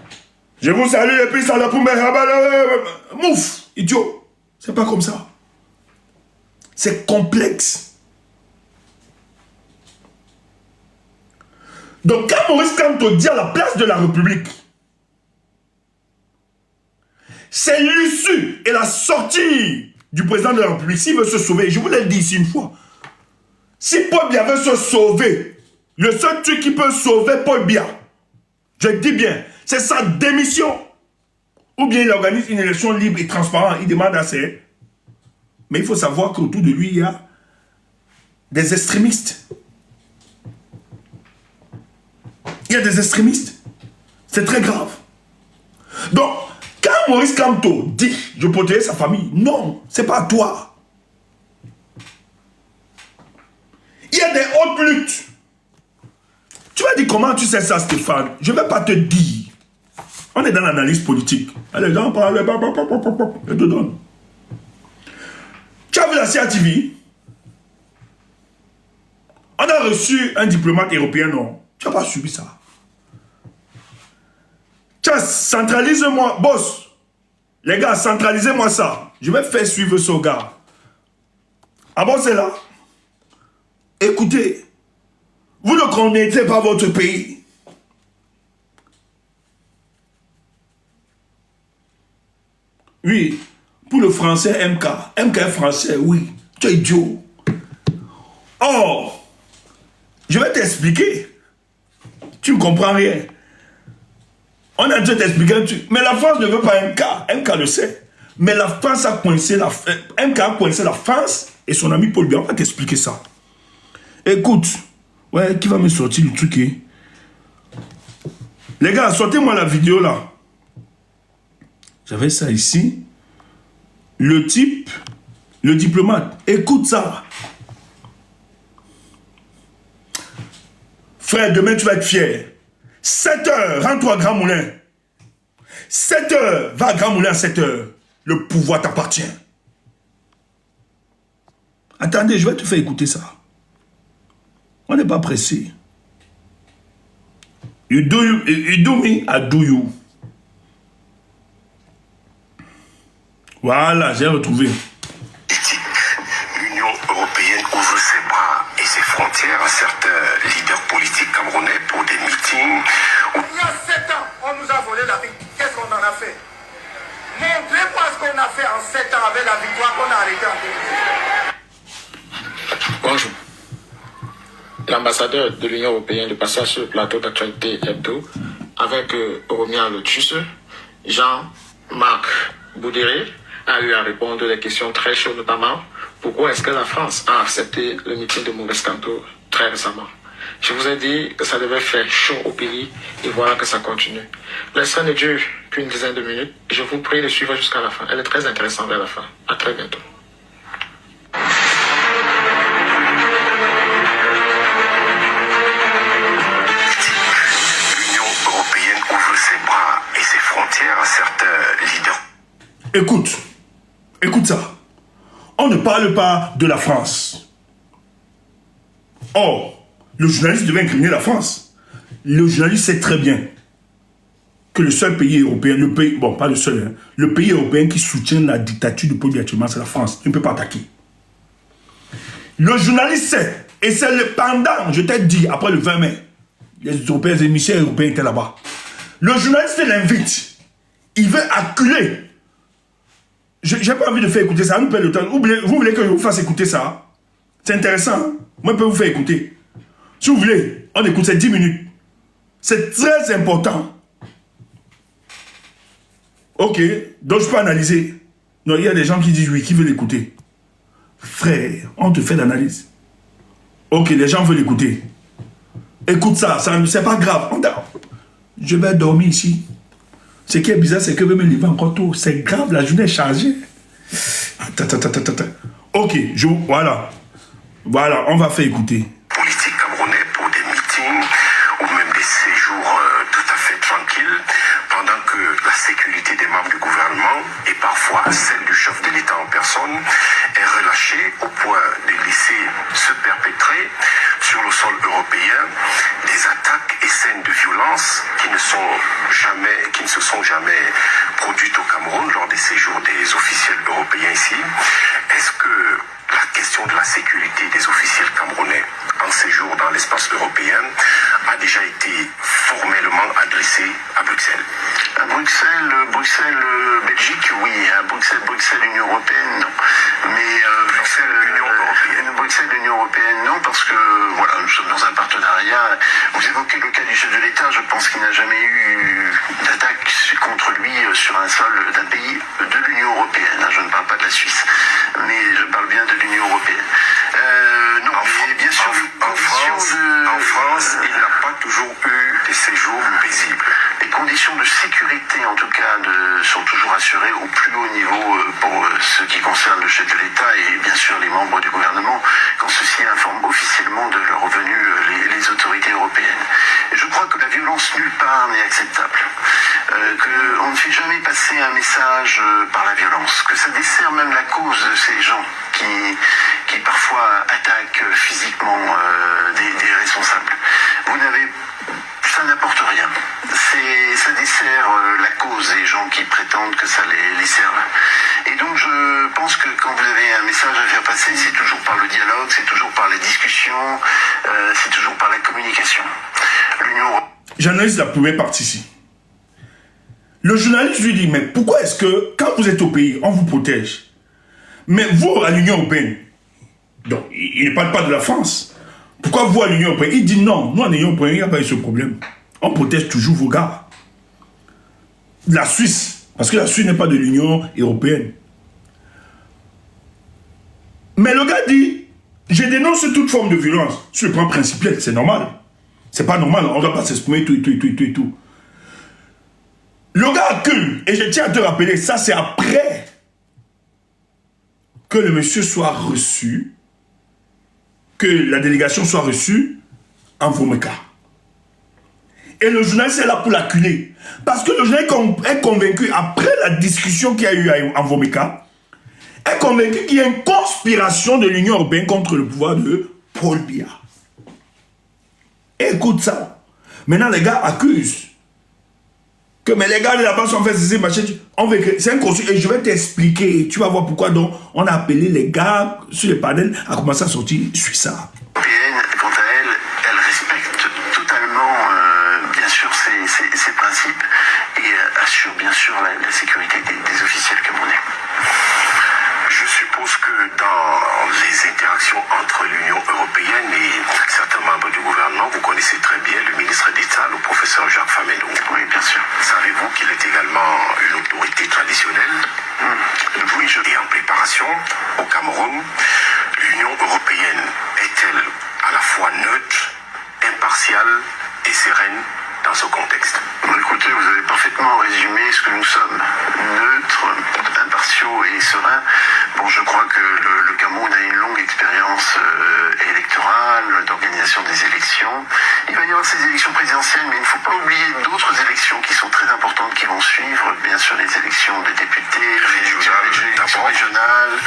Je vous salue et puis ça la pour mes... Mouf, idiot. C'est pas comme ça. C'est complexe. Donc quand Maurice Kamto dit à la place de la République, c'est l'issue et la sortie du président de la République. S'il veut se sauver, je vous l'ai dit ici une fois, si Paul Biya veut se sauver, le seul truc qui peut sauver Paul Biya, je dis bien, c'est sa démission. Ou bien il organise une élection libre et transparente, il demande à ses... Mais il faut savoir qu'autour de lui, il y a des extrémistes. Il y a des extrémistes. C'est très grave. Donc, quand Maurice Kamto dit « je protège sa famille », non, c'est pas à toi. Il y a des hautes luttes. Tu vas dire comment tu sais ça, Stéphane? Je ne vais pas te dire. On est dans l'analyse politique. Allez, j'en parle, je te donne. Tu as vu la CATV? On a reçu un diplomate européen, non? Tu n'as pas subi ça. Tiens, centralise-moi, boss. Les gars, centralisez-moi ça. Je vais faire suivre ce gars. Ah bon, c'est là? Écoutez, vous ne connaissez pas votre pays. Oui, pour le français, MK. MK est français, oui. Tu es idiot. Or, je vais t'expliquer. Tu ne comprends rien. On a déjà t'expliqué un truc. Mais la France ne veut pas MK. MK le sait. Mais la France a coincé la... MK a coincé la France et son ami Paul Biya. On va t'expliquer ça. Écoute. Ouais, qui va me sortir le truc, hein? Les gars, sortez-moi la vidéo là. J'avais ça ici. Le type, le diplomate. Écoute ça. Frère, demain tu vas être fier. 7 heures, rentre-toi à Grand Moulin. 7 heures, va à Grand Moulin à 7 heures. Le pouvoir t'appartient. Attendez, je vais te faire écouter ça. On n'est pas pressé. You do me, I do you. Voilà, j'ai retrouvé. L'Union européenne ouvre ses bras et ses frontières à certains leaders politiques camerounais pour des meetings. Il y a 7 ans, on nous a volé la vie. Qu'est-ce qu'on en a fait? Montrez-moi ce qu'on a fait en 7 ans avec la victoire qu'on a arrêtée en 2018. Bonjour. L'ambassadeur de l'Union européenne de passage sur le plateau d'actualité hebdo avec Romia Lotus, Jean-Marc Boudéré, a eu à répondre des questions très chaudes, notamment pourquoi est-ce que la France a accepté le meeting de Maurice Kamto très récemment. Je vous ai dit que ça devait faire chaud au pays et voilà que ça continue. L'extrait ne dure qu'une dizaine de minutes. Je vous prie de suivre jusqu'à la fin. Elle est très intéressante vers la fin. À très bientôt. L'Union européenne ouvre ses bras et ses frontières à certains leaders. Écoute ça. On ne parle pas de la France. Or, le journaliste devait incriminer la France. Le journaliste sait très bien que le seul pays européen, le pays, bon, pas le seul, hein, le pays européen qui soutient la dictature de Paul Biya actuellement, c'est la France. Il ne peut pas attaquer. Le journaliste sait, et c'est le pendant, je t'ai dit, après le 20 mai, les Européens, les émissaires européens étaient là-bas. Le journaliste l'invite. Il veut acculer. Je n'ai pas envie de faire écouter ça. Nous perdons le temps. Vous voulez que je vous fasse écouter ça? C'est intéressant. Hein? Moi, je peux vous faire écouter. Si vous voulez, on écoute ces 10 minutes. C'est très important. Ok. Donc, je peux analyser. Non, il y a des gens qui disent oui, qui veulent écouter. Frère, on te fait l'analyse. Ok, les gens veulent écouter. Écoute ça, c'est pas grave. Je vais dormir ici. Ce qui est bizarre, c'est que je vais me lever encore tôt. C'est grave, la journée est chargée. Attends. Ok, voilà. Voilà, on va faire écouter. Politiques camerounais pour des meetings ou même des séjours tout à fait tranquilles, pendant que la sécurité des membres du gouvernement et parfois celle du chef de l'État en personne est relâchée au point de laisser se perpétrer sur le sol européen des attaques et scènes de violence violences qui ne se sont jamais produites au Cameroun lors des séjours des officiels européens ici. Est-ce que la question de la sécurité des officiels camerounais en séjour dans l'espace européen a déjà été formellement adressée à Bruxelles? À Bruxelles, Belgique, oui. À Bruxelles, Union Européenne, non. Mais Bruxelles, Union Européenne, non, parce que voilà, nous sommes dans un partenariat. Vous évoquez le cas du chef de l'État. Je pense qu'il n'a jamais eu d'attaque contre lui sur un sol d'un pays de l'Union Européenne. Je ne parle pas de la Suisse, mais je parle bien de l'Union Européenne. Non, mais bien sûr, en France, il n'a pas toujours eu des séjours paisibles. Les conditions de sécurité, en tout cas, sont toujours assurées au plus haut niveau pour ce qui concerne le chef de l'État et bien sûr les membres du gouvernement, quand ceux-ci informent officiellement de leur venue les autorités européennes. Et je crois que la violence nulle part n'est acceptable. Qu'on ne fait jamais passer un message par la violence, que ça dessert même la cause de ces gens qui parfois attaquent physiquement des responsables. Ça n'apporte rien. Ça dessert la cause des gens qui prétendent que ça les serve. Et donc je pense que quand vous avez un message à faire passer, c'est toujours par le dialogue, c'est toujours par la discussion, c'est toujours par la communication. J'analyse la première partie ici. Le journaliste lui dit, mais pourquoi est-ce que quand vous êtes au pays, on vous protège? Mais vous, à l'Union européenne, donc il ne parle pas de la France. Pourquoi vous, à l'Union européenne? Il dit non, nous, à l'Union européenne, il n'y a pas eu ce problème. On protège toujours vos gars. La Suisse, parce que la Suisse n'est pas de l'Union européenne. Mais le gars dit, je dénonce toute forme de violence. Sur le plan principiel, c'est normal. C'est pas normal, on ne doit pas s'exprimer tout. Le gars accule, et je tiens à te rappeler, ça c'est après que le monsieur soit reçu, que la délégation soit reçue en Vomeka. Et le journaliste est là pour l'acculer. Parce que le journaliste est convaincu, après la discussion qu'il y a eu en Vomeka, est convaincu qu'il y a une conspiration de l'Union européenne contre le pouvoir de Paul Biya. Écoute ça. Maintenant, les gars accusent que mais les gars de là-bas sont fait ceci, machin. C'est un consul et je vais t'expliquer. Tu vas voir pourquoi donc on a appelé les gars sur les panels à commencer à sortir sur ça. Européenne, quant à elle respecte totalement, bien sûr, ses principes et assure bien sûr la sécurité des officiels camerounais. Je suppose que dans les interactions entre l'Union européenne et certains membres du gouvernement, vous connaissez très bien le ministre d'État, le professeur Jacques Famelou. Oui, bien sûr. Savez-vous qu'il est également une autorité traditionnelle? Oui, je dis en préparation. Au Cameroun, l'Union européenne est-elle à la fois neutre, impartiale et sereine dans ce contexte? Bon, écoutez, vous avez parfaitement résumé ce que nous sommes. Neutres, impartiaux et sereins. Bon, je crois que le Cameroun a une longue expérience électorale, d'organisation des élections. Il va y avoir ces élections présidentielles, mais il ne faut pas oublier d'autres élections qui sont très importantes qui vont suivre. Bien sûr, les élections des députés, les élections régionales.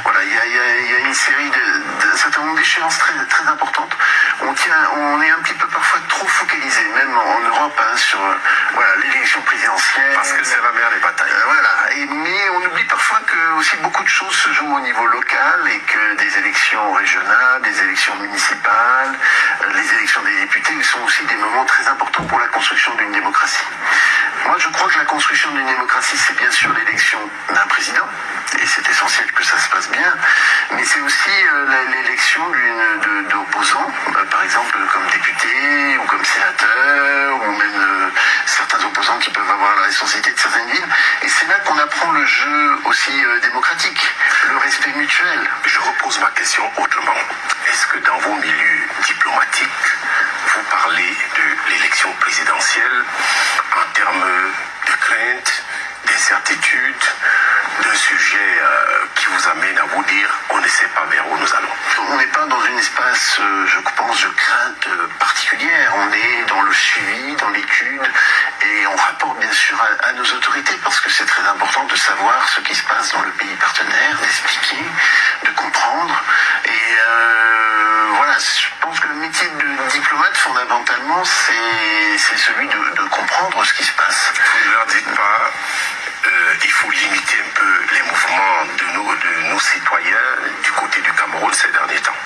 Voilà, il y a une série d'un certain nombre d'échéances très, très importantes. On est un petit peu parfois trop focalisé, même en Europe, sur l'élection présidentielle. Parce que c'est la mère des batailles. Mais on oublie parfois que aussi beaucoup de choses se jouent au niveau local et que des élections régionales, des élections municipales, les élections des députés sont aussi des moments très importants pour la construction d'une démocratie. Moi, je crois que la construction d'une démocratie, c'est bien sûr l'élection d'un président, et c'est essentiel que ça se passe bien, mais c'est aussi l'élection d'opposants, par exemple comme député ou comme sénateur, ou même certains opposants qui peuvent avoir la responsabilité de certaines villes. Et c'est là qu'on apprend le jeu aussi démocratique, le respect mutuel. Je repose ma question autrement. Est-ce que dans vos milieux diplomatiques, vous parlez de l'élection présidentielle en termes de crainte, d'incertitude, d'un sujet qui vous amène à vous dire on ne sait pas vers où nous allons? On n'est pas dans une espace, je pense, de crainte particulière. On est dans le suivi, dans l'étude, et on rapporte bien sûr à nos autorités parce que c'est très important de savoir ce qui se passe dans le pays partenaire, d'expliquer, de comprendre. Et voilà, je pense que le métier de diplomate, fondamentalement, c'est c'est celui de comprendre ce qui se passe. Vous ne leur dites pas, il faut limiter un peu les mouvements de nos citoyens du côté du Cameroun ces derniers temps.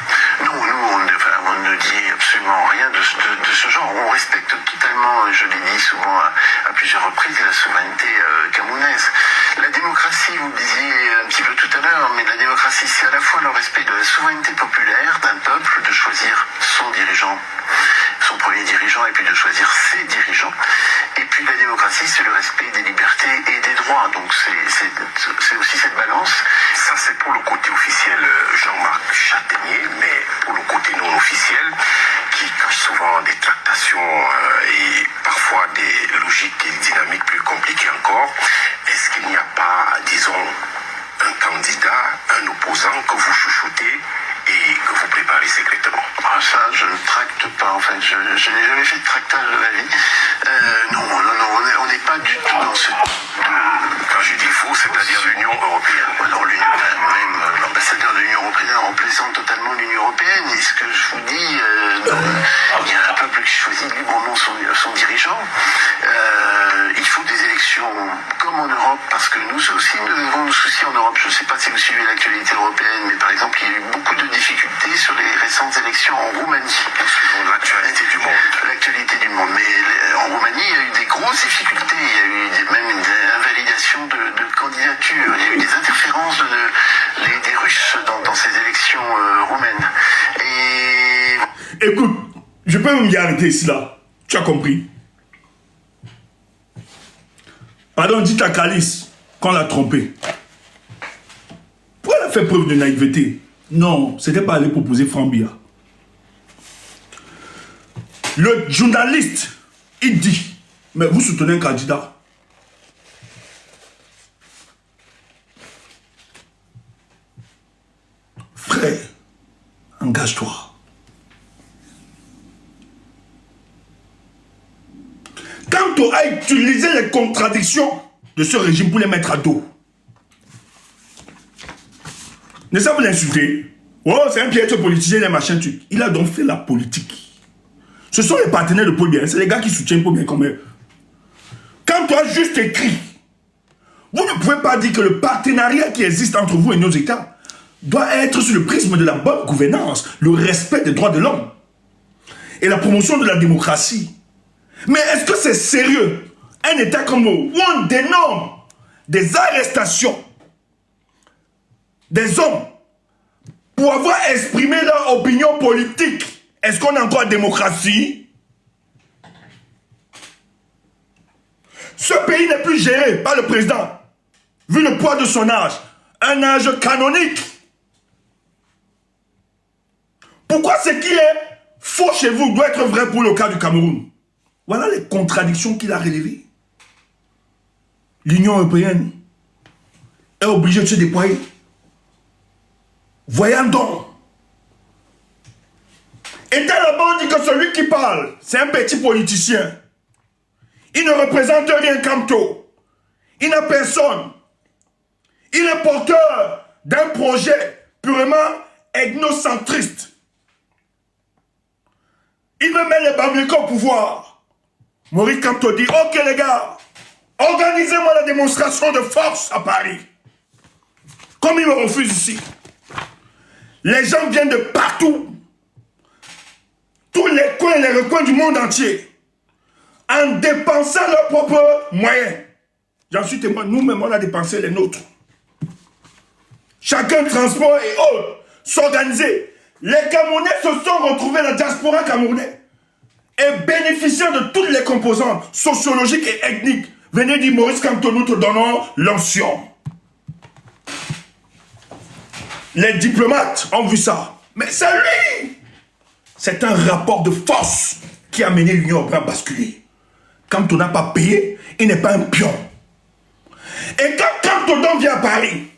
Non, nous, on ne dit absolument rien de ce genre. On respecte totalement, je l'ai dit souvent à plusieurs reprises, la souveraineté camerounaise. La démocratie, vous le disiez un petit peu tout à l'heure, mais la démocratie, c'est à la fois le respect de la souveraineté populaire d'un peuple, de choisir son dirigeant, son premier dirigeant, et puis de choisir ses dirigeants. Et puis la démocratie, c'est le respect des libertés et des droits. Donc c'est aussi cette balance. Ça, c'est pour le côté officiel, Jean-Marc Châtaignier, mais pour le côté non officiel, qui cache souvent des tractations et parfois des logiques et dynamiques plus compliquées encore, est-ce qu'il n'y a pas, disons, un candidat, un opposant que vous chouchoutez et que vous préparez secrètement? Ça, je ne tracte pas, en fait. Je n'ai jamais fait de tractage de ma vie. Non, on n'est pas du tout dans ce... Quand je dis vous, c'est-à-dire l'Union européenne. Non, même l'ambassadeur de l'Union européenne représente totalement l'Union européenne. Et ce que je vous dis, il y a un peuple qui choisit librement son dirigeant. Il faut des élections comme en Europe, parce que nous aussi, nous avons nos soucis en Europe. Je ne sais pas si vous suivez l'actualité européenne, mais par exemple, il y a eu beaucoup de difficultés sur les récentes élections en Roumanie. Nous suivons l'actualité du monde. L'actualité du monde. Mais en Roumanie, il y a eu des grosses difficultés. Il y a eu même une invalidation de candidatures. Il y a eu des interférences des Russes dans ces élections roumaines. Et... Écoute, je peux me arrêter ici là. Tu as compris? Pardon, dites à Calice qu'on l'a trompé. Pourquoi elle a fait preuve de naïveté? Non, c'était pas aller proposer Frambia. Le journaliste, il dit, mais vous soutenez un candidat. Frère, engage-toi. Quand tu as utilisé les contradictions de ce régime pour les mettre à dos, ne ça vous l'insulter? Oh, c'est un piège politicien, les machins trucs. Il a donc fait la politique. Ce sont les partenaires de Paul Biya. C'est les gars qui soutiennent Paul Biya comme eux. Quand tu as juste écrit, vous ne pouvez pas dire que le partenariat qui existe entre vous et nos États doit être sous le prisme de la bonne gouvernance, le respect des droits de l'homme et la promotion de la démocratie. Mais est-ce que c'est sérieux? Un État comme nous, où on dénomme des arrestations des hommes pour avoir exprimé leur opinion politique. Est-ce qu'on a encore démocratie? Ce pays n'est plus géré par le président, vu le poids de son âge, un âge canonique. Pourquoi ce qui est faux chez vous doit être vrai pour le cas du Cameroun? Voilà les contradictions qu'il a relevées. L'Union européenne est obligée de se déployer. Voyons donc. Et là-bas, on dit que celui qui parle, c'est un petit politicien. Il ne représente rien Camto. Il n'a personne. Il est porteur d'un projet purement ethnocentriste. Il veut mettre les Bamileke au pouvoir. Maurice Kamto dit, ok les gars, organisez-moi la démonstration de force à Paris. Comme il me refuse ici. Les gens viennent de partout. Tous les coins et les recoins du monde entier. En dépensant leurs propres moyens. J'en suis témoin, nous-mêmes on a dépensé les nôtres. Chacun transport et autres, s'organiser. Les Camerounais se sont retrouvés dans la diaspora camerounaise et bénéficiant de toutes les composantes sociologiques et ethniques. Venez dire Maurice Kamto, nous te donnons l'onction. Les diplomates ont vu ça. Mais c'est lui. C'est un rapport de force qui a mené l'Union européenne à basculer. Quand on n'a pas payé, il n'est pas un pion. Et quand Kamto vient à Paris,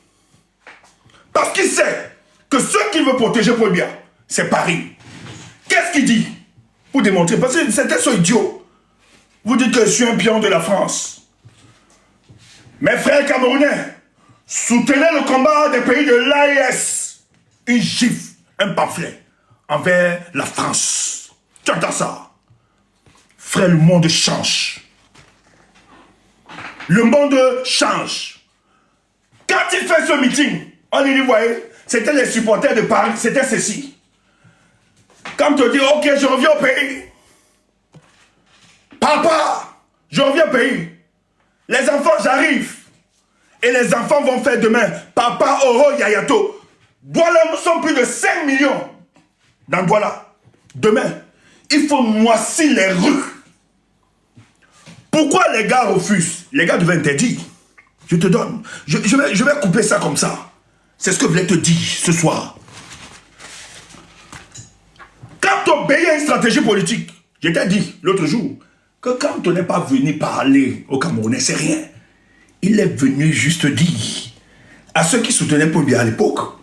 parce qu'il sait que ceux qu'il veut protéger pour bien, c'est Paris. Qu'est-ce qu'il dit? Pour démontrer, parce que c'était so idiot. Vous dites que je suis un pion de la France. Mes frères camerounais, soutenez le combat des pays de l'AES. Une gifle, un pamphlet envers la France. Tu entends ça? Frère, le monde change. Le monde change. Quand il fait ce meeting, on dit, vous voyez, c'était les supporters de Paris, c'était ceci. Quand tu dis, ok, je reviens au pays. Papa, je reviens au pays. Les enfants, j'arrive. Et les enfants vont faire demain. Papa, Oro, Yayato. Douala, nous sommes plus de 5 millions dans Douala. Demain, il faut moissir les rues. Pourquoi les gars refusent? Les gars devaient interdire. Je te donne. Je vais couper ça comme ça. C'est ce que je voulais te dire ce soir. Quand on obéit à une stratégie politique, je t'ai dit l'autre jour que quand on n'est pas venu parler au Camerounais, c'est rien. Il est venu juste dire à ceux qui soutenaient Paul Biya à l'époque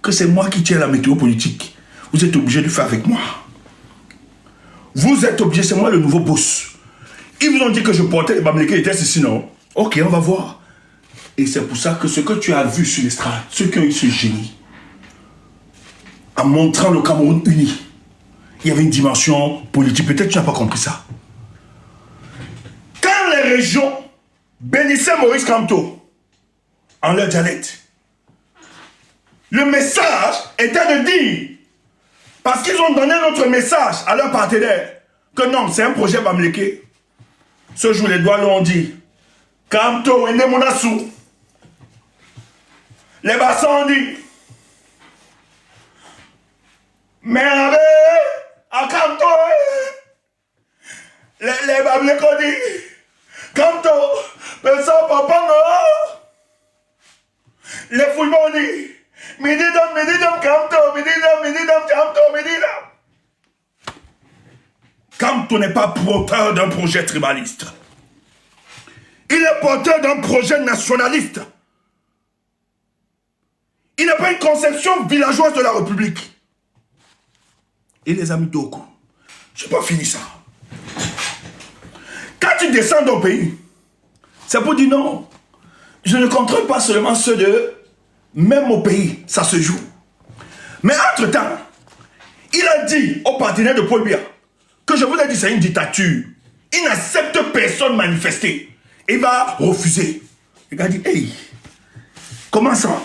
que c'est moi qui tiens la météo politique. Vous êtes obligés de faire avec moi. Vous êtes obligés, c'est moi le nouveau boss. Ils vous ont dit que je portais les Bamileke et ceci, non? Ok, on va voir. Et c'est pour ça que ce que tu as vu sur l'estrade, ceux qui ont eu ce génie, en montrant le Cameroun uni, il y avait une dimension politique. Peut-être que tu n'as pas compris ça. Quand les régions bénissaient Maurice Kamto en leur dialecte, le message était de dire, parce qu'ils ont donné notre message à leurs partenaires, que non, c'est un projet Bamileke. Ce jour, les doigts l'ont dit, Kamto et Nemonassou. Les bassins ont dit, mais à Kamto, les Bamileke ont dit, Kamto, personne papa non. Les fouillements ont dit, Mididam, Kamto, Mididam, Kamto, Mididam. Kamto n'est pas porteur d'un projet tribaliste. Il est porteur d'un projet nationaliste. Il n'a pas une conception villageoise de la République. Et les amis d'Oko, je n'ai pas fini ça. Quand tu descends dans le pays, c'est pour dire non. Je ne contrôle pas seulement ceux de... Même au pays, ça se joue. Mais entre-temps, il a dit aux partenaires de Paul Biya que je vous ai dit c'est une dictature. Il n'accepte personne manifester. Il va refuser. Il a dit, hey, comment ça?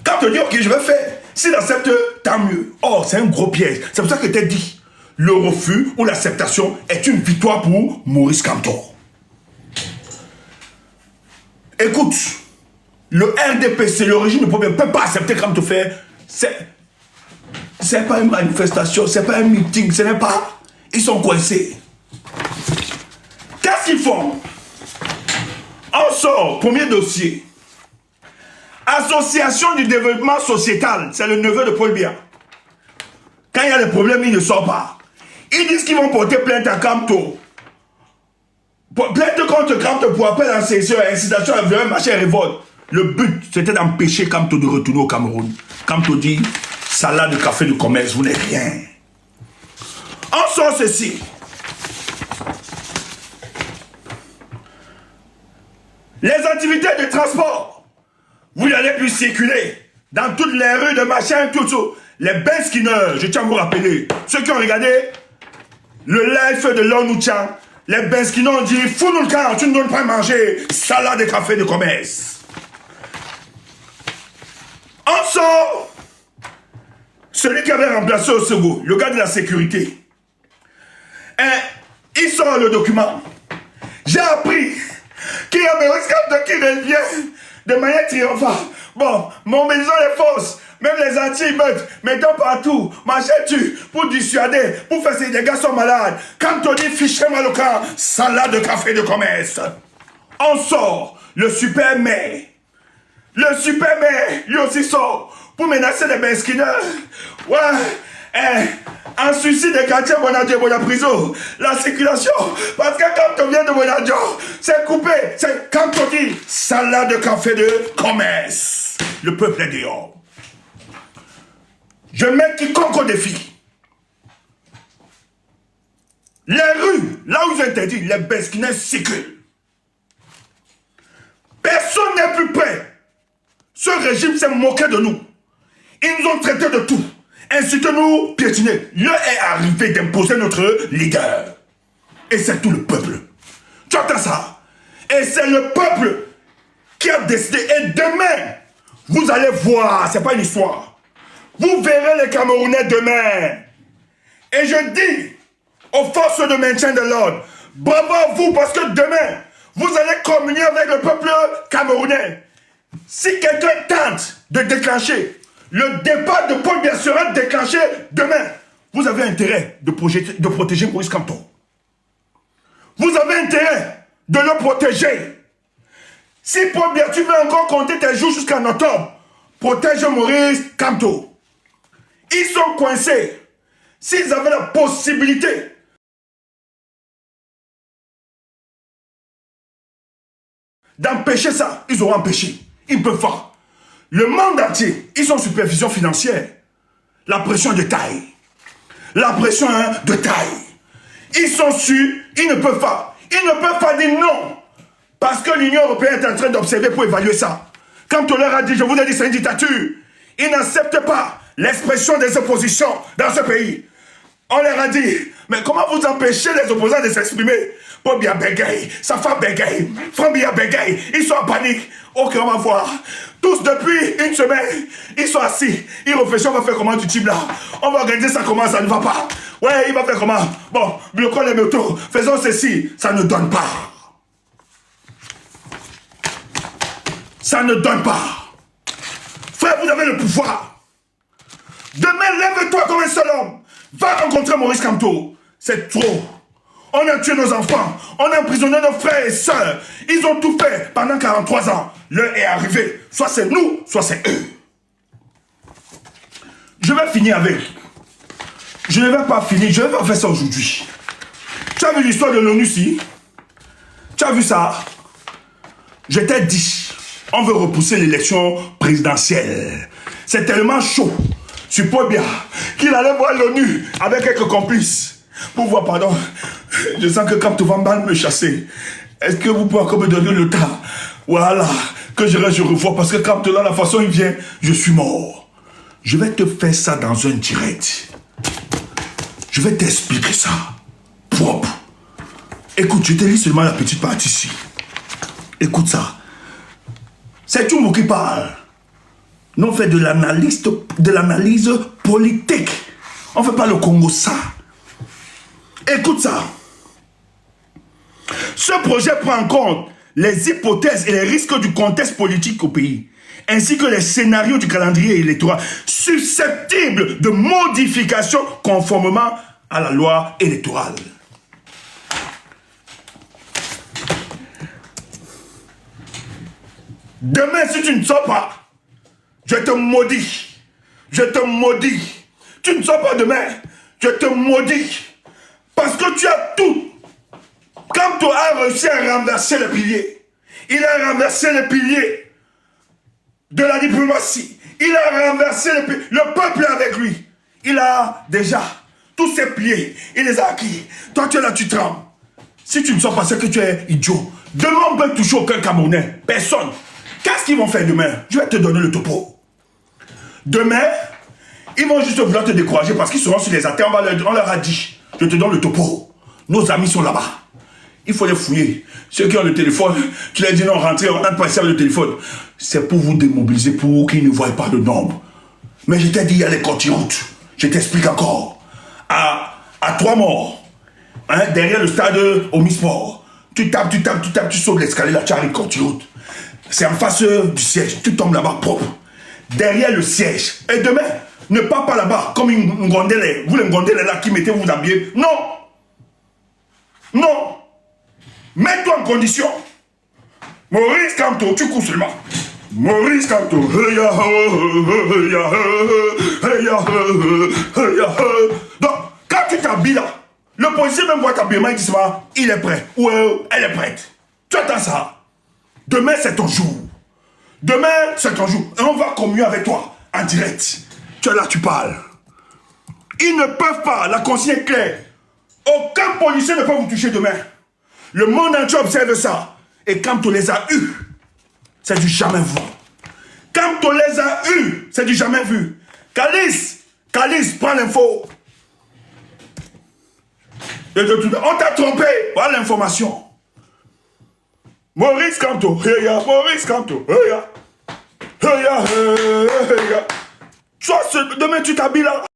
Quand tu dis, ok, je vais faire. S'il accepte, tant mieux. Oh, c'est un gros piège. C'est pour ça que tu as dit, le refus ou l'acceptation est une victoire pour Maurice Kamto. Écoute, le RDPC, le régime de problème, ne peut pas accepter Kamto faire. C'est pas une manifestation, c'est pas un meeting, ce n'est pas... Ils sont coincés. Qu'est-ce qu'ils font? On sort, premier dossier. Association du développement sociétal, c'est le neveu de Paul Biya. Quand il y a des problèmes, il ne sort pas. Ils disent qu'ils vont porter plainte à Kamto. Plainte contre Kamto pour appel à session, incitation à violence, machin, révolte. Le but, c'était d'empêcher Kamto de retourner au Cameroun. Kamto dit, salade de café de commerce, vous n'êtes rien. On sort ceci. Les activités de transport. Vous n'allez plus circuler dans toutes les rues de machin, tout ça. Les Ben Skinner, je tiens à vous rappeler, ceux qui ont regardé le live de Lonouchan, les Ben Skinner ont dit, fous-nous le camp, tu ne donnes pas à manger, salade de café de commerce. On sort celui qui avait remplacé Osego, le gars de la sécurité. Et il sort le document. J'ai appris qu'il y a Maurice Kamto qui revient de manière triomphale. Bon, mobilisons les forces, même les anti-meutes, mettons partout, machez-tu, pour dissuader, pour faire ces dégâts sont malades. Kamto dit fichez-moi le camp, salade de café de commerce. On sort le super maire. Le super maire, lui aussi sort pour menacer les Ben Skinner. Ouais, en suicide des quartiers Bonadjo, prison, la circulation, parce que quand on vient de Bonadjo, c'est coupé, c'est quand on dit salade de café de commerce. Le peuple est dehors. Je mets quiconque au défi. Les rues, là où j'ai interdit, les Ben Skinner circulent. Personne n'est plus prêt. Ce régime s'est moqué de nous. Ils nous ont traités de tout. Insulté nous, piétiner. L'heure est arrivé d'imposer notre leader. Et c'est tout le peuple. Tu entends ça? Et c'est le peuple qui a décidé. Et demain, vous allez voir, c'est pas une histoire. Vous verrez les Camerounais demain. Et je dis aux forces de maintien de l'ordre, bravo à vous parce que demain, vous allez communier avec le peuple camerounais. Si quelqu'un tente de déclencher le départ de Paul Biya sera déclenché demain, vous avez intérêt de protéger Maurice Kamto. Vous avez intérêt de le protéger. Si Paul Biya, tu veux encore compter tes jours jusqu'en octobre, protège Maurice Kamto. Ils sont coincés. S'ils avaient la possibilité d'empêcher ça, ils auront empêché. Ils ne peuvent pas. Le monde entier, ils sont en supervision financière. La pression de taille. La pression de taille. Ils sont sûrs, ils ne peuvent pas. Ils ne peuvent pas dire non. Parce que l'Union européenne est en train d'observer pour évaluer ça. Quand on leur a dit, je vous ai dit, c'est une dictature, ils n'acceptent pas l'expression des oppositions dans ce pays. On leur a dit, mais comment vous empêchez les opposants de s'exprimer? Paul Biya bégaye, sa femme bégaye, Franck Biya bégaye, ils sont en panique. Ok, on va voir. Tous depuis une semaine, ils sont assis. Ils réfléchissent, on va faire comment du type là? On va organiser ça comment, ça ne va pas. Ouais, il va faire comment? Bon, bloquons les motos, faisons ceci. Ça ne donne pas. Ça ne donne pas. Frère, vous avez le pouvoir. Demain, lève-toi comme un seul homme. Va rencontrer Maurice Kamto. C'est trop. On a tué nos enfants. On a emprisonné nos frères et sœurs. Ils ont tout fait pendant 43 ans. L'heure est arrivée. Soit c'est nous, soit c'est eux. Je vais finir avec. Je ne vais pas finir. Je vais pas faire ça aujourd'hui. Tu as vu l'histoire de l'ONU ici? Tu as vu ça? Je t'ai dit, on veut repousser l'élection présidentielle. C'est tellement chaud sur Paul Biya qu'il allait voir l'ONU avec quelques complices. Pour voir, pardon, je sens que Kamto va mal me chasser. Est-ce que vous pouvez encore me donner le temps? Voilà, que je revois, parce que Kamto, là, la façon il vient, je suis mort. Je vais te faire ça dans un direct. Je vais t'expliquer ça. Propre. Écoute, je te lis seulement la petite partie ici. Écoute ça. C'est Tchumbo qui parle. Nous on fait de l'analyse politique. On ne fait pas le Congo ça. Écoute ça. Ce projet prend en compte les hypothèses et les risques du contexte politique au pays, ainsi que les scénarios du calendrier électoral susceptibles de modification conformément à la loi électorale. Demain, si tu ne sors pas, je te maudis. Je te maudis. Tu ne sors pas demain, je te maudis. Parce que tu as tout. Kamto a réussi à renverser les piliers. Il a renversé les piliers de la diplomatie. Il a renversé les piliers. Le peuple est avec lui. Il a déjà tous ses piliers. Il les a acquis. Toi, tu es là, tu trembles. Si tu ne sors pas, c'est que tu es idiot. Demain, on peut toucher aucun Camerounais. Personne. Qu'est-ce qu'ils vont faire demain? Je vais te donner le topo. Demain, ils vont juste vouloir te décourager parce qu'ils seront sur les attaques. On leur a dit. Je te donne le topo. Nos amis sont là-bas. Il faut les fouiller. Ceux qui ont le téléphone, tu leur dis non, rentrez, on n'a pas avec le téléphone. C'est pour vous démobiliser, pour qu'ils ne voient pas de nombre. Mais je t'ai dit, il y a les corti-routes. Je t'explique encore. À 3 morts, hein, derrière le stade Omisport, tu tapes, tu sautes l'escalier, là, tu arrives corti-route. C'est en face du siège. Tu tombes là-bas propre. Derrière le siège. Et demain, ne pars pas là-bas comme une gondelle. Vous les gondelles là qui mettez vous habiller. Non. Non. Mets-toi en condition. Maurice Kamto, tu cours seulement. Maurice Kamto. Donc, quand tu t'habilles là, le policier même voit t'habillement, il dit ça, il est prêt. Ou elle est prête. Tu attends ça. Demain, c'est ton jour. Demain, c'est ton jour. Et on va communier avec toi en direct. Tu es là, tu parles. Ils ne peuvent pas. La consigne est claire. Aucun policier ne peut vous toucher demain. Le monde entier observe ça. Et quand on les a eus, c'est du jamais vu. Quand on les a eus, c'est du jamais vu. Calice, prends l'info. On t'a trompé. Voilà l'information. Maurice Kamto. Maurice Kamto. Toi, demain, tu t'habilles là.